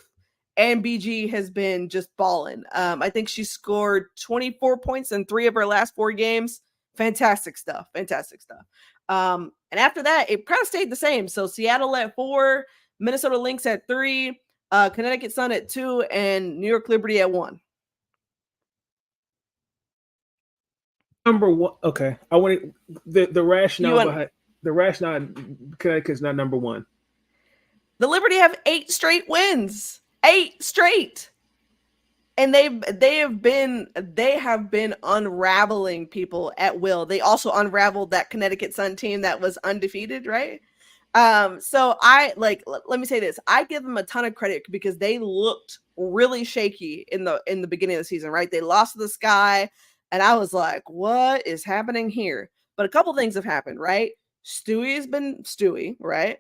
And BG has been just balling. I think she scored 24 points in 3 of her last 4 games. Fantastic stuff. Fantastic stuff. And after that, it kind of stayed the same. So Seattle at 4, Minnesota Lynx at 3, Connecticut Sun at 2, and New York Liberty at 1. Number 1. Okay, I want the rationale behind the rationale. Connecticut's not number 1. The Liberty have 8 straight wins. 8 straight. And they have been unraveling people at will. They also unraveled that Connecticut Sun team that was undefeated, right? So let me say this. I give them a ton of credit because they looked really shaky in the beginning of the season, right? They lost to the Sky, and I was like, what is happening here? But a couple things have happened, right? Stewie has been Stewie, right?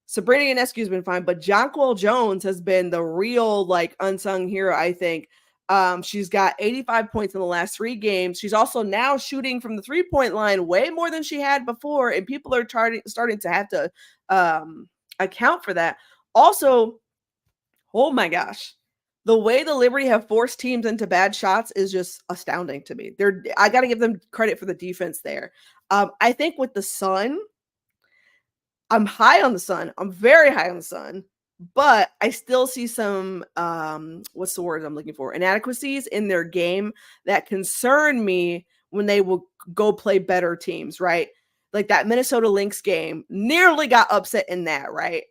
Sabrina Ionescu has been fine, but Jonquil Jones has been the real like unsung hero, I think. She's got 85 points in the last 3 games. She's also now shooting from the 3-point line way more than she had before, and people are starting to have to account for that. Also, oh my gosh, the way the Liberty have forced teams into bad shots is just astounding to me. I got to give them credit for the defense there. I think with the Sun, I'm high on the Sun. I'm very high on the Sun. But I still see some, what's the word I'm looking for? Inadequacies in their game that concern me when they will go play better teams, right? Like that Minnesota Lynx game nearly got upset in that, right?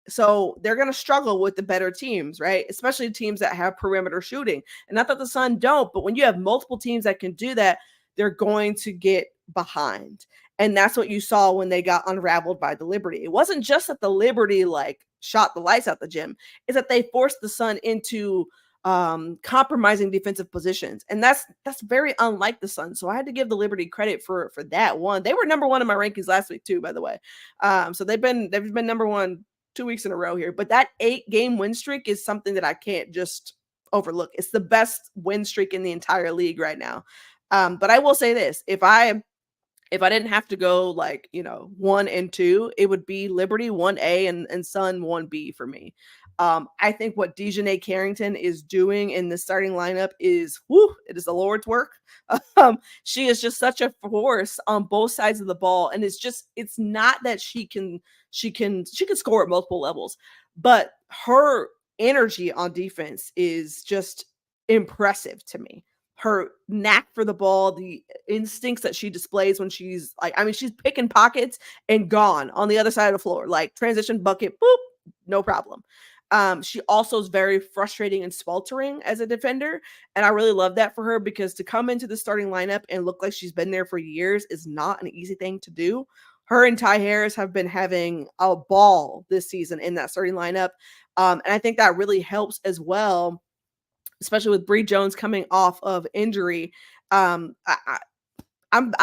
So they're going to struggle with the better teams, right? Especially teams that have perimeter shooting. And not that the Sun don't, but when you have multiple teams that can do that, they're going to get behind. And that's what you saw when they got unraveled by the Liberty. It wasn't just that the Liberty like shot the lights out the gym. It's that they forced the Sun into compromising defensive positions. And that's very unlike the Sun. So I had to give the Liberty credit for that one. They were number 1 in my rankings last week too, by the way. So they've been number 1 2 weeks in a row here. But that 8-game win streak is something that I can't just overlook. It's the best win streak in the entire league right now. But I will say this, if I didn't have to go 1 and 2, it would be Liberty 1A and Sun 1B for me. I think what Dejanay Carrington is doing in the starting lineup is, it is the Lord's work. She is just such a force on both sides of the ball. And it's not that she can score at multiple levels, but her energy on defense is just impressive to me. Her knack for the ball, the instincts that she displays when she's she's picking pockets and gone on the other side of the floor, like transition bucket, boop, no problem. She also is very frustrating and sweltering as a defender. And I really love that for her because to come into the starting lineup and look like she's been there for years is not an easy thing to do. Her and Ty Harris have been having a ball this season in that starting lineup. And I think that really helps as well, especially with Bree Jones coming off of injury. I've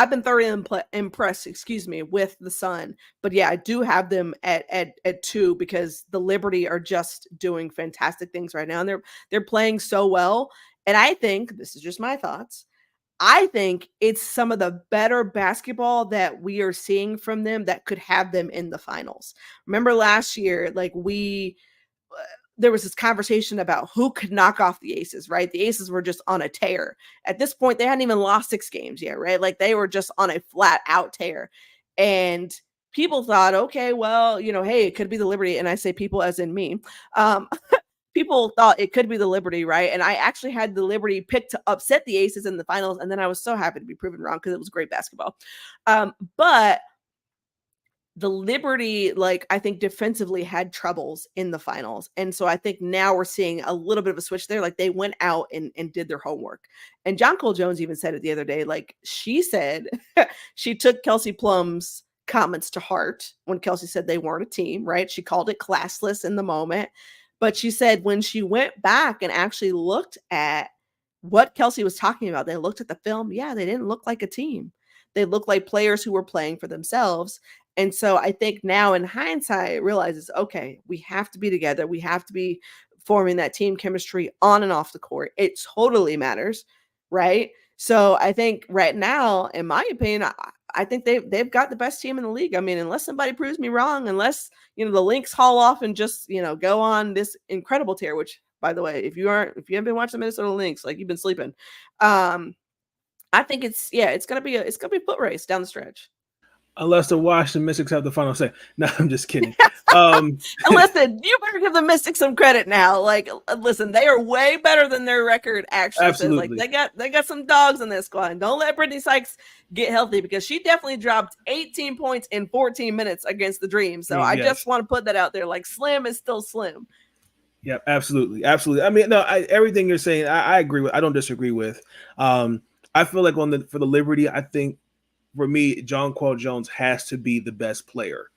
been thoroughly impressed, with the Sun. But yeah, I do have them at 2 because the Liberty are just doing fantastic things right now. And they're playing so well. And I think, this is just my thoughts, I think it's some of the better basketball that we are seeing from them that could have them in the finals. Remember last year, there was this conversation about who could knock off the Aces, right? The Aces were just on a tear. At this point, they hadn't even lost 6 games yet, right? Like they were just on a flat out tear. And people thought, okay, well, hey, it could be the Liberty. And I say people as in me. People thought it could be the Liberty, right? And I actually had the Liberty picked to upset the Aces in the finals. And then I was so happy to be proven wrong because it was great basketball. But the Liberty, I think defensively had troubles in the finals. And so I think now we're seeing a little bit of a switch there. Like they went out and did their homework. And Jonquil Jones even said it the other day. She said she took Kelsey Plum's comments to heart when Kelsey said they weren't a team, right? She called it classless in the moment. But she said when she went back and actually looked at what Kelsey was talking about, they looked at the film. Yeah, they didn't look like a team. They looked like players who were playing for themselves. And so I think now in hindsight, it realizes, okay, we have to be together. We have to be forming that team chemistry on and off the court. It totally matters. right? So I think right now, in my opinion, I think they've got the best team in the league. I mean, unless somebody proves me wrong, unless the Lynx haul off and just go on this incredible tear. Which, by the way, if you haven't been watching the Minnesota Lynx, like you've been sleeping, I think it's gonna be a foot race down the stretch. Unless the Washington Mystics have the final say. No, I'm just kidding. Listen, you better give the Mystics some credit now. Like, listen, they are way better than their record actually Absolutely. says. Like, they got some dogs in this squad. And don't let Brittany Sykes get healthy, because she definitely dropped 18 points in 14 minutes against the Dream. So I just want to put that out there. Like, Slim is still Slim. Yep, absolutely. I mean, no, everything you're saying, I agree with. I don't disagree with. I feel like for the Liberty, I think for me, Jonquel Jones has to be the best player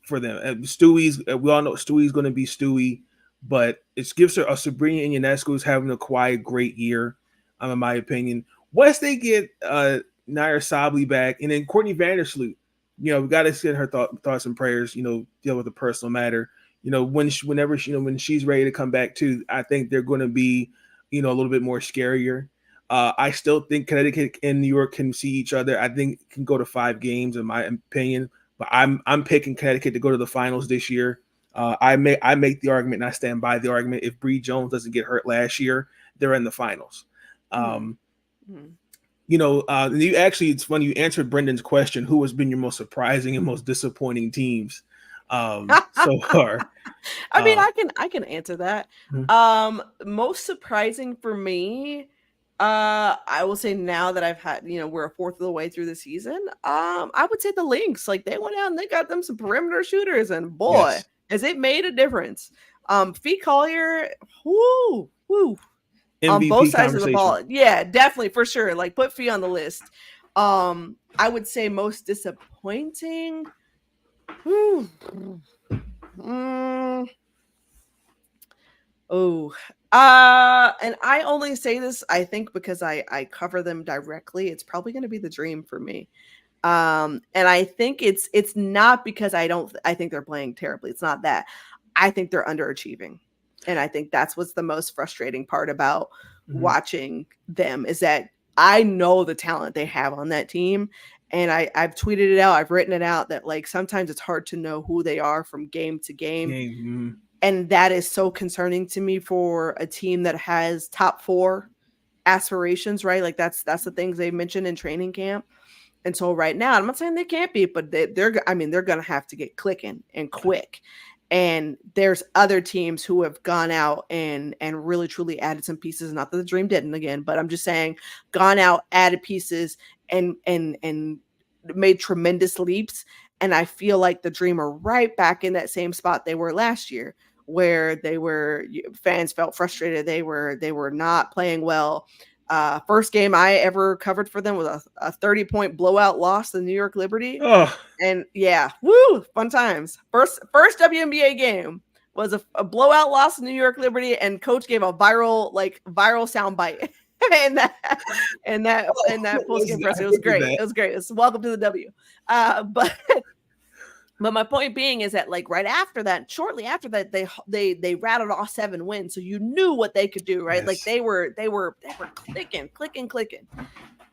for them. And Stewie's, we all know Stewie's going to be Stewie, but it gives her a Sabrina Ionescu who's having a quiet, great year, in my opinion. Once they get Nair Sabli back, and then Courtney Vandersloot, we got to get her thoughts and prayers, deal with the personal matter. When she's ready to come back too, I think they're going to be, a little bit more scarier. I still think Connecticut and New York can see each other. I think it can go to 5 games, in my opinion. But I'm picking Connecticut to go to the finals this year. I make the argument, and I stand by the argument. If Bree Jones doesn't get hurt last year, they're in the finals. It's funny you answered Brendan's question: who has been your most surprising and most disappointing teams so far? I mean, I can answer that. Most surprising for me, I will say, now that I've had, we're a fourth of the way through the season, I would say the Lynx. Like, they went out and they got them some perimeter shooters, and boy, has it made a difference. Fee Collier, woo, MVP on both sides of the ball. Yeah, definitely, for sure. Like, put Fee on the list. I would say most disappointing. And I only say this, I think, because I cover them directly. It's probably going to be the Dream for me. And I think it's not because I think they're playing terribly. It's not that. I think they're underachieving. And I think that's what's the most frustrating part about watching them, is that I know the talent they have on that team. And I've tweeted it out. I've written it out that, like, sometimes it's hard to know who they are from game to game. And that is so concerning to me for a team that has top 4 aspirations, right? Like, that's the things they mentioned in training camp. And so right now, I'm not saying they can't be, but they're going to have to get clicking and quick. And there's other teams who have gone out and really truly added some pieces. Not that the Dream didn't, again, but I'm just saying, gone out, added pieces, and made tremendous leaps. And I feel like the Dream are right back in that same spot they were last year, where fans felt frustrated. They were not playing well. First game I ever covered for them was a 30-point blowout loss to New York Liberty. And fun times. First WNBA game was a blowout loss to New York Liberty, and coach gave a viral soundbite in that post game press. It was great. It was great. It's welcome to the W. But my point being is that, like, right after that, shortly after that, they rattled off 7 wins, so you knew what they could do, right? Yes. Like, they were clicking,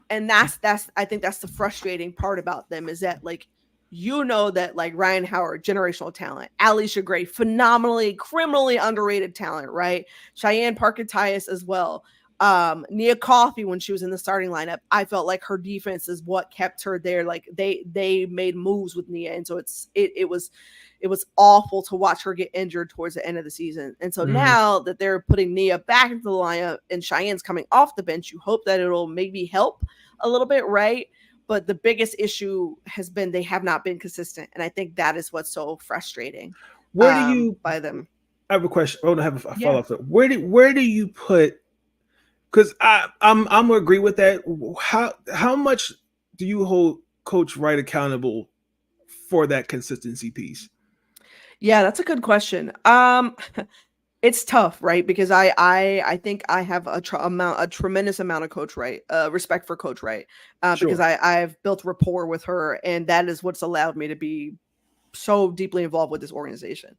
and that's I think that's the frustrating part about them, is that, like, that, like, Ryan Howard, generational talent, Alicia Gray, phenomenally, criminally underrated talent, right? Cheyenne Parker-Tyus as well. Nia Coffey, when she was in the starting lineup, I felt like her defense is what kept her there. Like, they made moves with Nia, and so it was awful to watch her get injured towards the end of the season. And so now that they're putting Nia back into the lineup and Cheyenne's coming off the bench, you hope that it'll maybe help a little bit, right? But the biggest issue has been they have not been consistent, and I think that is what's so frustrating. Where do you by them? I have a question. I have a follow up. Where do you put? Because I'm gonna agree with that. How much do you hold Coach Wright accountable for that consistency piece? Yeah, that's a good question. It's tough, right? Because I think I have a tremendous amount of Coach Wright, respect for Coach Wright, because I've built rapport with her, and that is what's allowed me to be so deeply involved with this organization.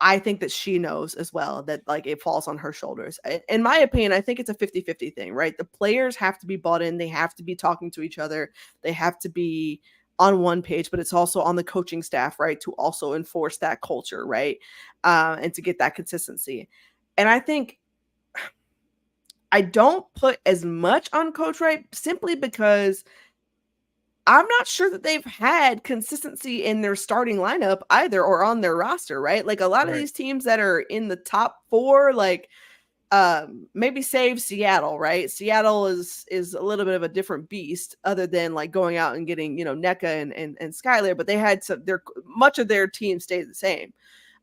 I think that she knows as well that like it falls on her shoulders. In my opinion, I think it's a 50-50 thing, right? The players have to be bought in. They have to be talking to each other. They have to be on one page, but it's also on the coaching staff, right? To also enforce that culture, right? And to get that consistency. And I think I don't put as much on Coach Wright simply because I'm not sure that they've had consistency in their starting lineup either or on their roster, right? Like a lot of these teams that are in the top 4, like maybe save Seattle, right? Seattle is a little bit of a different beast other than like going out and getting, NECA and Skylar, but they had much of their team stayed the same.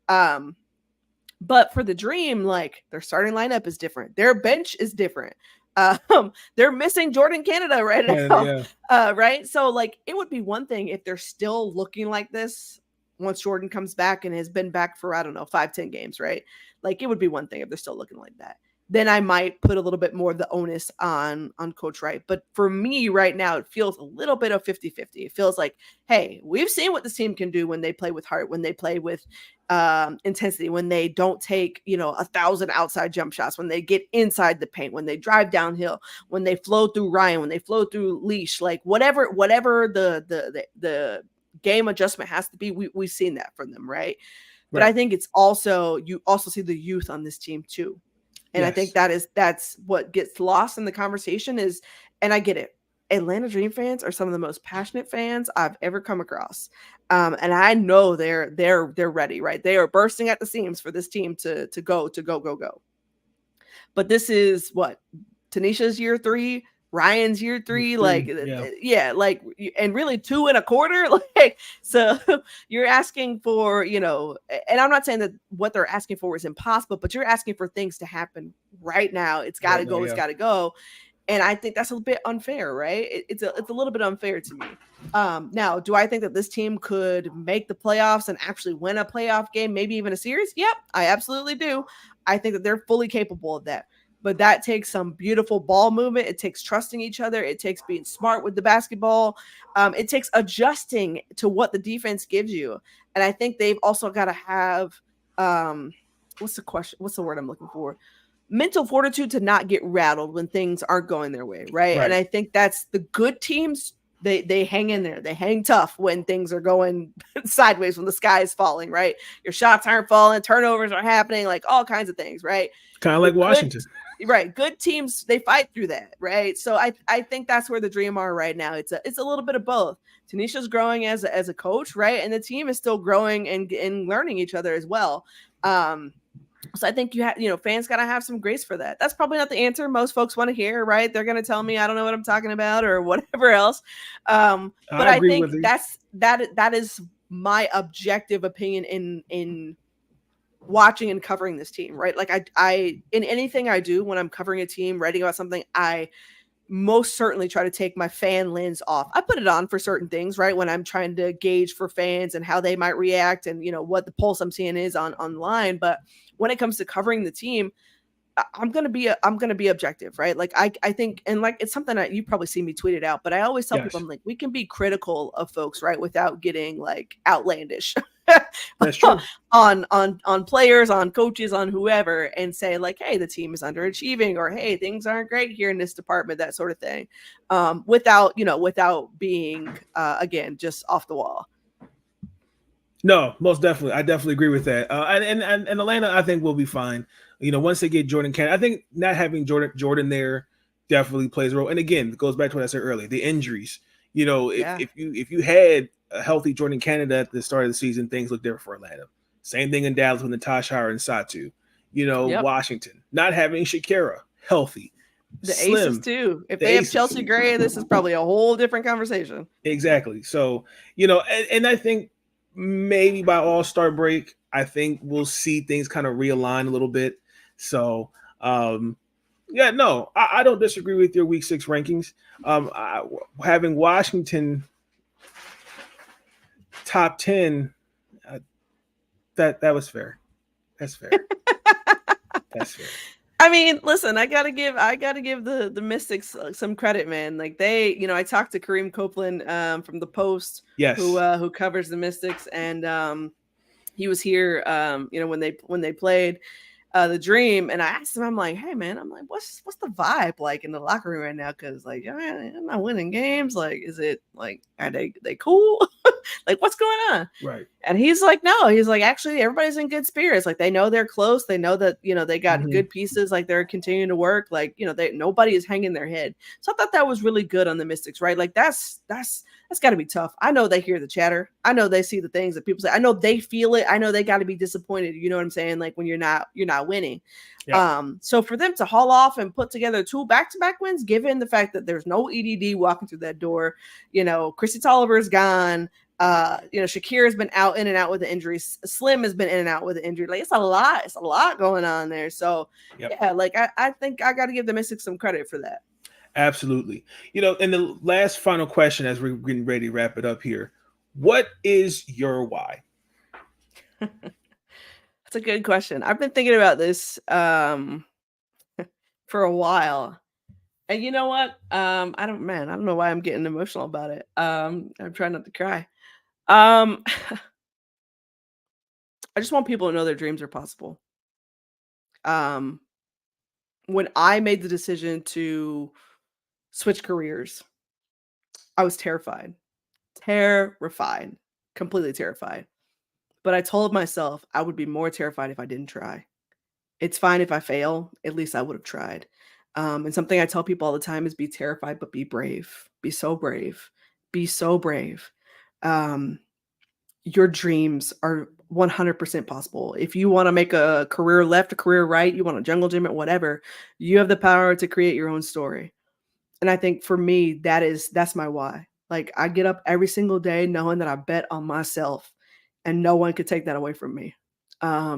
But for the Dream, like their starting lineup is different. Their bench is different. They're missing Jordan Canada right now. Right. So like it would be one thing if they're still looking like this once Jordan comes back and has been back for, I don't know, 5-10 games, right? Like it would be one thing if they're still looking like that. Then I might put a little bit more of the onus on Coach Wright. But for me right now, it feels a little bit of 50-50. It feels like, hey, we've seen what this team can do when they play with heart, when they play with intensity, when they don't take 1,000 outside jump shots, when they get inside the paint, when they drive downhill, when they flow through Ryan, when they flow through Leash, like whatever the game adjustment has to be, we've seen that from them, right? But I think it's also, you also see the youth on this team too. And I think that's what gets lost in the conversation is, and I get it, Atlanta Dream fans are some of the most passionate fans I've ever come across. And I know they're ready, right? They are bursting at the seams for this team to go. But this is what Tanisha's year 3, Ryan's year 3, like, and really 2 1/4. Like, so you're asking for, and I'm not saying that what they're asking for is impossible, but you're asking for things to happen right now. It's got to go. It's got to go. And I think that's a bit unfair, right? It's a little bit unfair to me. Now, do I think that this team could make the playoffs and actually win a playoff game, maybe even a series? Yep, I absolutely do. I think that they're fully capable of that. But that takes some beautiful ball movement. It takes trusting each other. It takes being smart with the basketball. It takes adjusting to what the defense gives you. And I think they've also got to have, what's the word I'm looking for? Mental fortitude to not get rattled when things aren't going their way, right? And I think that's the good teams. They hang in there. They hang tough when things are going sideways, when the sky is falling, right? Your shots aren't falling, turnovers are happening, like all kinds of things, right? Kind of like Washington. Right. Good teams, they fight through that, right? So I think that's where the Dream are right now. It's a little bit of both. Tanisha's growing as a coach, right? And the team is still growing and learning each other as well. So I think fans got to have some grace for that. That's probably not the answer most folks want to hear, right? They're going to tell me I don't know what I'm talking about or whatever else. But I think that is my objective opinion in watching and covering this team, right? Like I in anything I do when I'm covering a team, writing about something, I most certainly try to take my fan lens off. I put it on for certain things, right? When I'm trying to gauge for fans and how they might react and, what the pulse I'm seeing is online. But when it comes to covering the team, I'm going to be objective, right? Like I think, and like, it's something that you probably see me tweet it out, but I always tell people, I'm like, we can be critical of folks, right? Without getting like outlandish. That's true. on players, on coaches, on whoever, and say like, hey, the team is underachieving, or hey, things aren't great here in this department, that sort of thing. Without being again, just off the wall. No, most definitely. I definitely agree with that. And Atlanta, I think will be fine. Once they get Jordan Canada, I think not having Jordan there definitely plays a role. And again, it goes back to what I said earlier, the injuries. If you had a healthy Jordan Canada at the start of the season, things look different for Atlanta. Same thing in Dallas with Natasha Howard and Satu. Washington not having Shakira healthy. The Slim, Aces too. If they have Chelsea Gray, this is probably a whole different conversation. Exactly. So, and I think maybe by All-Star break, I think we'll see things kind of realign a little bit. So, I don't disagree with your Week 6 rankings. Having Washington top 10, that was fair. That's fair. That's fair. I mean, listen, I gotta give the Mystics some credit, man. Like they, I talked to Kareem Copeland from the Post, yes, who covers the Mystics, and he was here, when they played the Dream, and I asked him, I'm like, hey man, I'm like, what's the vibe like in the locker room right now? Because like, I'm not winning games. Like, is it like, are they cool? Like, what's going on? Right. And he's like, no, he's like, actually, everybody's in good spirits. Like, they know they're close. They know that, they got good pieces. Like, they're continuing to work. Like, nobody is hanging their head. So I thought that was really good on the Mystics, right? Like, that's got to be tough. I know they hear the chatter. I know they see the things that people say. I know they feel it. I know they got to be disappointed. You know what I'm saying? Like, when you're not winning. Yeah. So for them to haul off and put together 2 back-to-back wins, given the fact that there's no EDD walking through that door, Chrissy Tolliver's gone. Shakir has been in and out with the injuries. Slim has been in and out with the injury. Like, it's a lot going on there. So yeah, like I think I got to give the Mystics some credit for that. Absolutely. And the last final question as we're getting ready to wrap it up here. What is your why? That's a good question. I've been thinking about this for a while. And you know what? I don't know why I'm getting emotional about it. I'm trying not to cry. I just want people to know their dreams are possible. When I made the decision to switch careers, I was terrified, completely terrified. But I told myself I would be more terrified if I didn't try. It's fine if I fail. At least I would have tried. And something I tell people all the time is be terrified, but be brave. Be so brave. Be so brave. Your dreams are 100% possible. If you want to make a career left, a career right, you want a jungle gym or whatever, you have the power to create your own story. And I think for me, that's my why. Like, I get up every single day knowing that I bet on myself and no one could take that away from me. I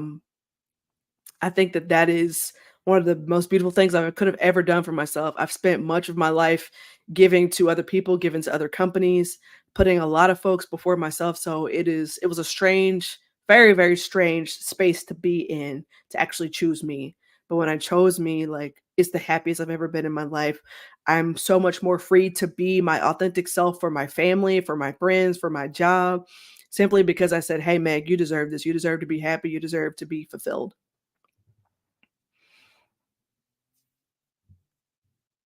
think that is one of the most beautiful things I could have ever done for myself. I've spent much of my life giving to other people, giving to other companies, putting a lot of folks before myself. So it was a strange, very, very strange space to be in, to actually choose me. But when I chose me, like, it's the happiest I've ever been in my life. I'm so much more free to be my authentic self for my family, for my friends, for my job, simply because I said, hey, Meg, you deserve this. You deserve to be happy. You deserve to be fulfilled.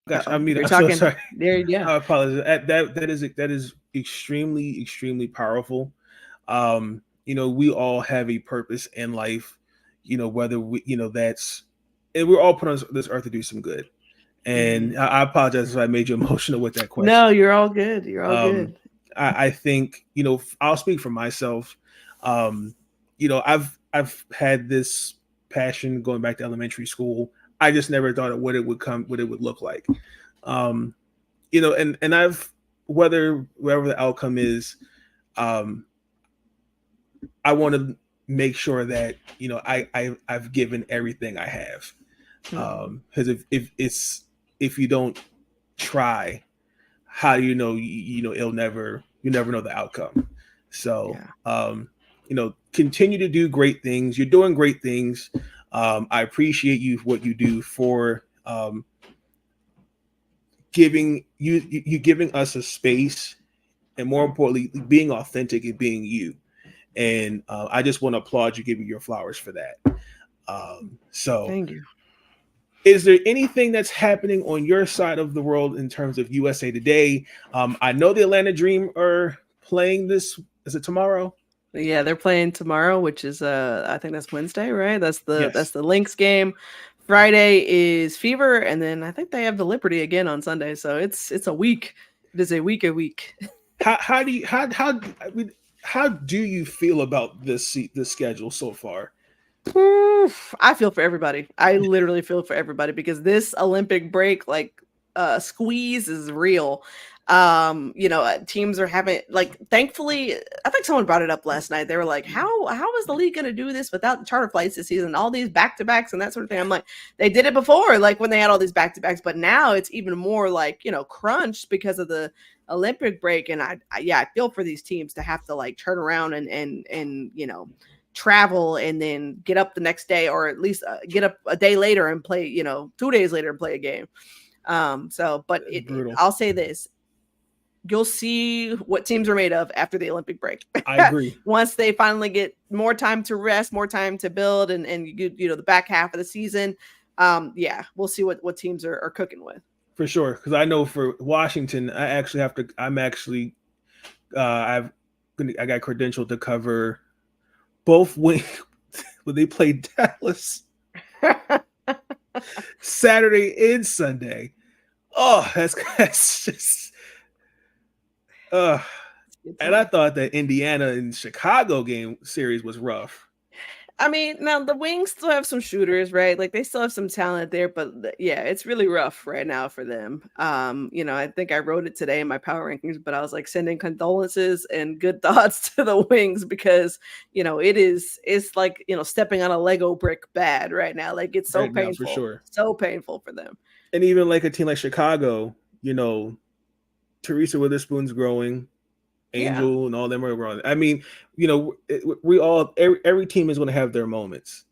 Gosh, I'm talking. so sorry. There, yeah. I apologize. That is extremely, extremely powerful. We all have a purpose in life. Whether we, and we're all put on this earth to do some good. And I apologize if I made you emotional with that question. No, you're all good. You're all good. I think I'll speak for myself. I've had this passion going back to elementary school. I just never thought of what it would look like. And I've, wherever the outcome is, I want to make sure that, I've given everything I have. Because if you don't try, how do you know, you never know the outcome. So, continue to do great things. You're doing great things. I appreciate you for what you do for giving us a space, and more importantly, being authentic and being you. And I just want to applaud you, give you your flowers for that. So thank you. Is there anything that's happening on your side of the world in terms of USA Today? I know the Atlanta Dream are playing this. Is it tomorrow? Yeah, they're playing tomorrow, which is I think that's Wednesday, right? That's the Lynx game. Friday is Fever, and then I think they have the Liberty again on Sunday. So it's a week. It is a week. How do you feel about this schedule so far? I feel for everybody. I literally feel for everybody because this Olympic break, squeeze is real. Teams are having, thankfully, I think someone brought it up last night. They were like, how is the league going to do this without charter flights this season? All these back-to-backs and that sort of thing. I'm like, they did it before, when they had all these back-to-backs, but now it's even more crunched because of the Olympic break. And I feel for these teams to have to turn around and travel and then get up the next day, or at least get up a day later and play, 2 days later and play a game. I'll say this. you'll see what teams are made of after the Olympic break. I agree. Once they finally get more time to rest, more time to build, and the back half of the season, we'll see what teams are cooking with. For sure, because I know for Washington, I got credentialed to cover both wings when they played Dallas Saturday and Sunday. Oh, that's just. And I thought that Indiana and Chicago game series was rough. I mean, now the Wings still have some shooters, right? Like they still have some talent there, but yeah, it's really rough right now for them. I think I wrote it today in my power rankings, but I was like sending condolences and good thoughts to the Wings because it's like stepping on a Lego brick bad right now. Like it's so painful, for sure, so painful for them. And even like a team like Chicago, Teresa Witherspoon's growing. Angel and all them are growing. I mean, every team is going to have their moments.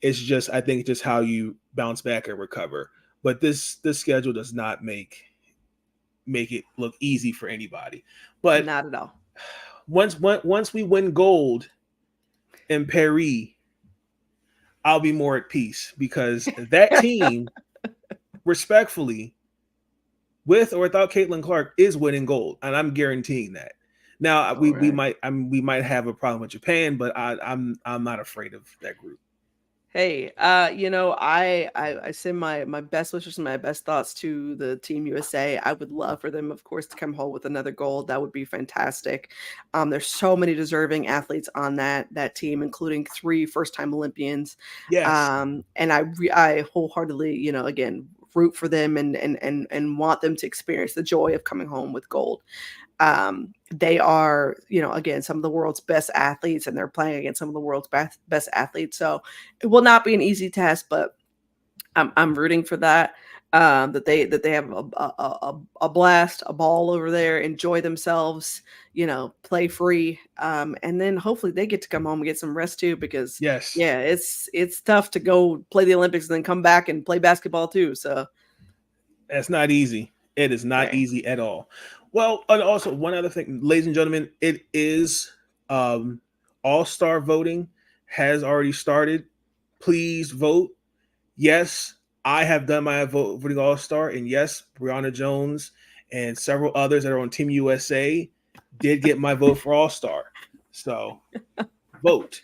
It's just, I think, just how you bounce back and recover. But this schedule does not make it look easy for anybody. But not at all. Once we win gold in Paris, I'll be more at peace because that team, respectfully, with or without Caitlin Clark, is winning gold, and I'm guaranteeing that. Now we might have a problem with Japan, but I'm not afraid of that group. Hey, I send my best wishes and my best thoughts to the Team USA. I would love for them, of course, to come home with another gold. That would be fantastic. There's so many deserving athletes on that team, including 3 first-time Olympians. Yes. And I wholeheartedly, again, root for them and want them to experience the joy of coming home with gold. They are, again, some of the world's best athletes, and they're playing against some of the world's best athletes. So it will not be an easy task, but I'm rooting for that. That they have a blast, a ball over there, enjoy themselves, play free, and then hopefully they get to come home and get some rest too. Because it's tough to go play the Olympics and then come back and play basketball too. So that's not easy. It is not easy at all. Well, and also one other thing, ladies and gentlemen, it is all-star voting has already started. Please vote. Yes, I have done my voting all-star, and yes, Brianna Jones and several others that are on Team USA did get my vote for all-star. So vote.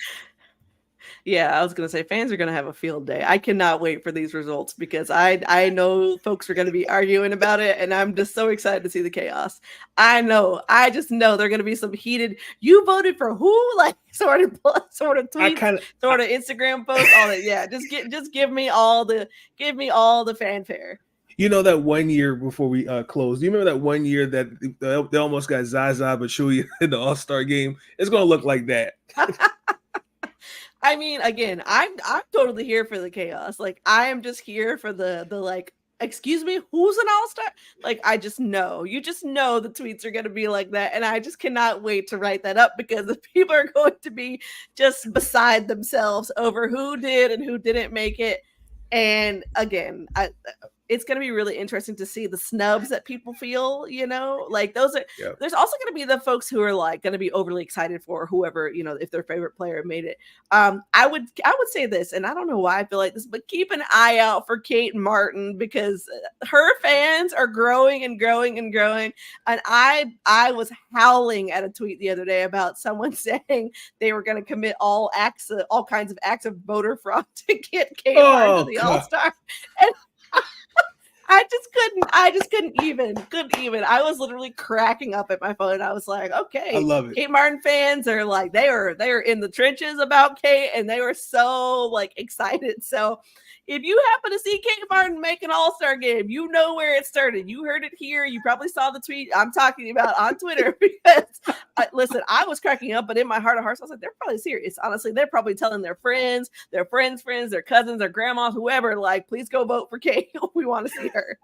Yeah, I was going to say fans are going to have a field day. I cannot wait for these results because I know folks are going to be arguing about it, and I'm just so excited to see the chaos. I just know they're going to be some heated. You voted for who? Like sort of tweets, sort of Instagram posts, all that. Yeah, just give me all the fanfare. You know that one year before we closed. Do you remember that one year that they almost got Zaza Pachulia in the All-Star game? It's going to look like that. I mean, again, I'm totally here for the chaos. Like, I am just here for the like, excuse me, who's an all-star? Like, I just know. You just know the tweets are going to be like that. And I just cannot wait to write that up because the people are going to be just beside themselves over who did and who didn't make it. And again, it's going to be really interesting to see the snubs that people feel, like those are, there's also going to be the folks who are like going to be overly excited for whoever, if their favorite player made it. I would say this, and I don't know why I feel like this, but keep an eye out for Kate Martin because her fans are growing and growing and growing. And I was howling at a tweet the other day about someone saying they were going to commit all kinds of acts of voter fraud to get Kate Martin to the All-Star. And I just couldn't even. I was literally cracking up at my phone. I was like, okay, I love it. Kate Martin fans are like, they are in the trenches about Kate, and they were so like excited. So if you happen to see Kate Martin make an all-star game, you know where it started. You heard it here. You probably saw the tweet I'm talking about on Twitter because listen, I was cracking up, but in my heart of hearts, I was like, they're probably serious. Honestly, they're probably telling their friends, their cousins, their grandmas, whoever, like, please go vote for Kate. We want to see her.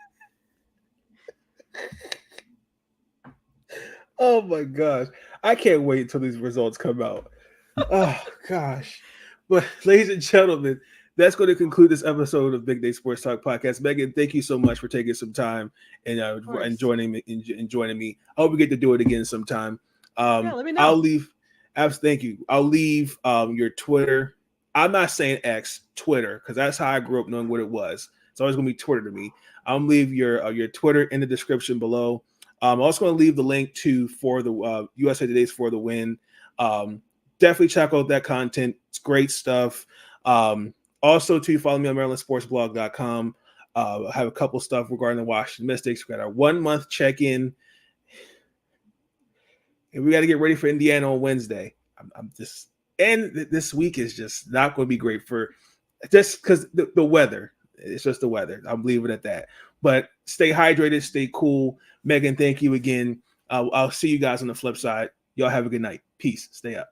Oh my gosh. I can't wait until these results come out. Oh gosh. But ladies and gentlemen, that's going to conclude this episode of Big Day Sports Talk Podcast. Meghan, thank you so much for taking some time and joining me. I hope we get to do it again sometime. Let me know. I'll leave. Thank you. I'll leave your Twitter. I'm not saying X, Twitter, because that's how I grew up knowing what it was. It's always going to be Twitter to me. I'll leave your Twitter in the description below. I'm also going to leave the link to for the USA Today's For the Win. Definitely check out that content. It's great stuff. Also, to follow me on MarylandSportsBlog.com. I have a couple stuff regarding the Washington Mystics. We got our 1 month check-in, and we got to get ready for Indiana on Wednesday. This week is just not going to be great for just because the weather. It's just the weather. I'll leave it at that. But stay hydrated, stay cool. Meghan, thank you again. I'll see you guys on the flip side. Y'all have a good night. Peace. Stay up.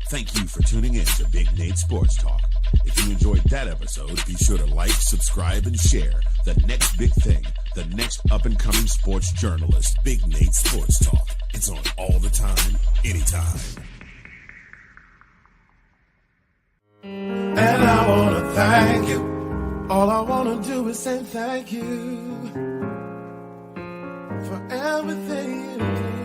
Thank you for tuning in to Big Nate Sports Talk. If you enjoyed that episode, be sure to like, subscribe, and share the next big thing, the next up-and-coming sports journalist, Big Nate Sports Talk. It's on all the time, anytime. And I want to thank you. All I want to do is say thank you for everything you do.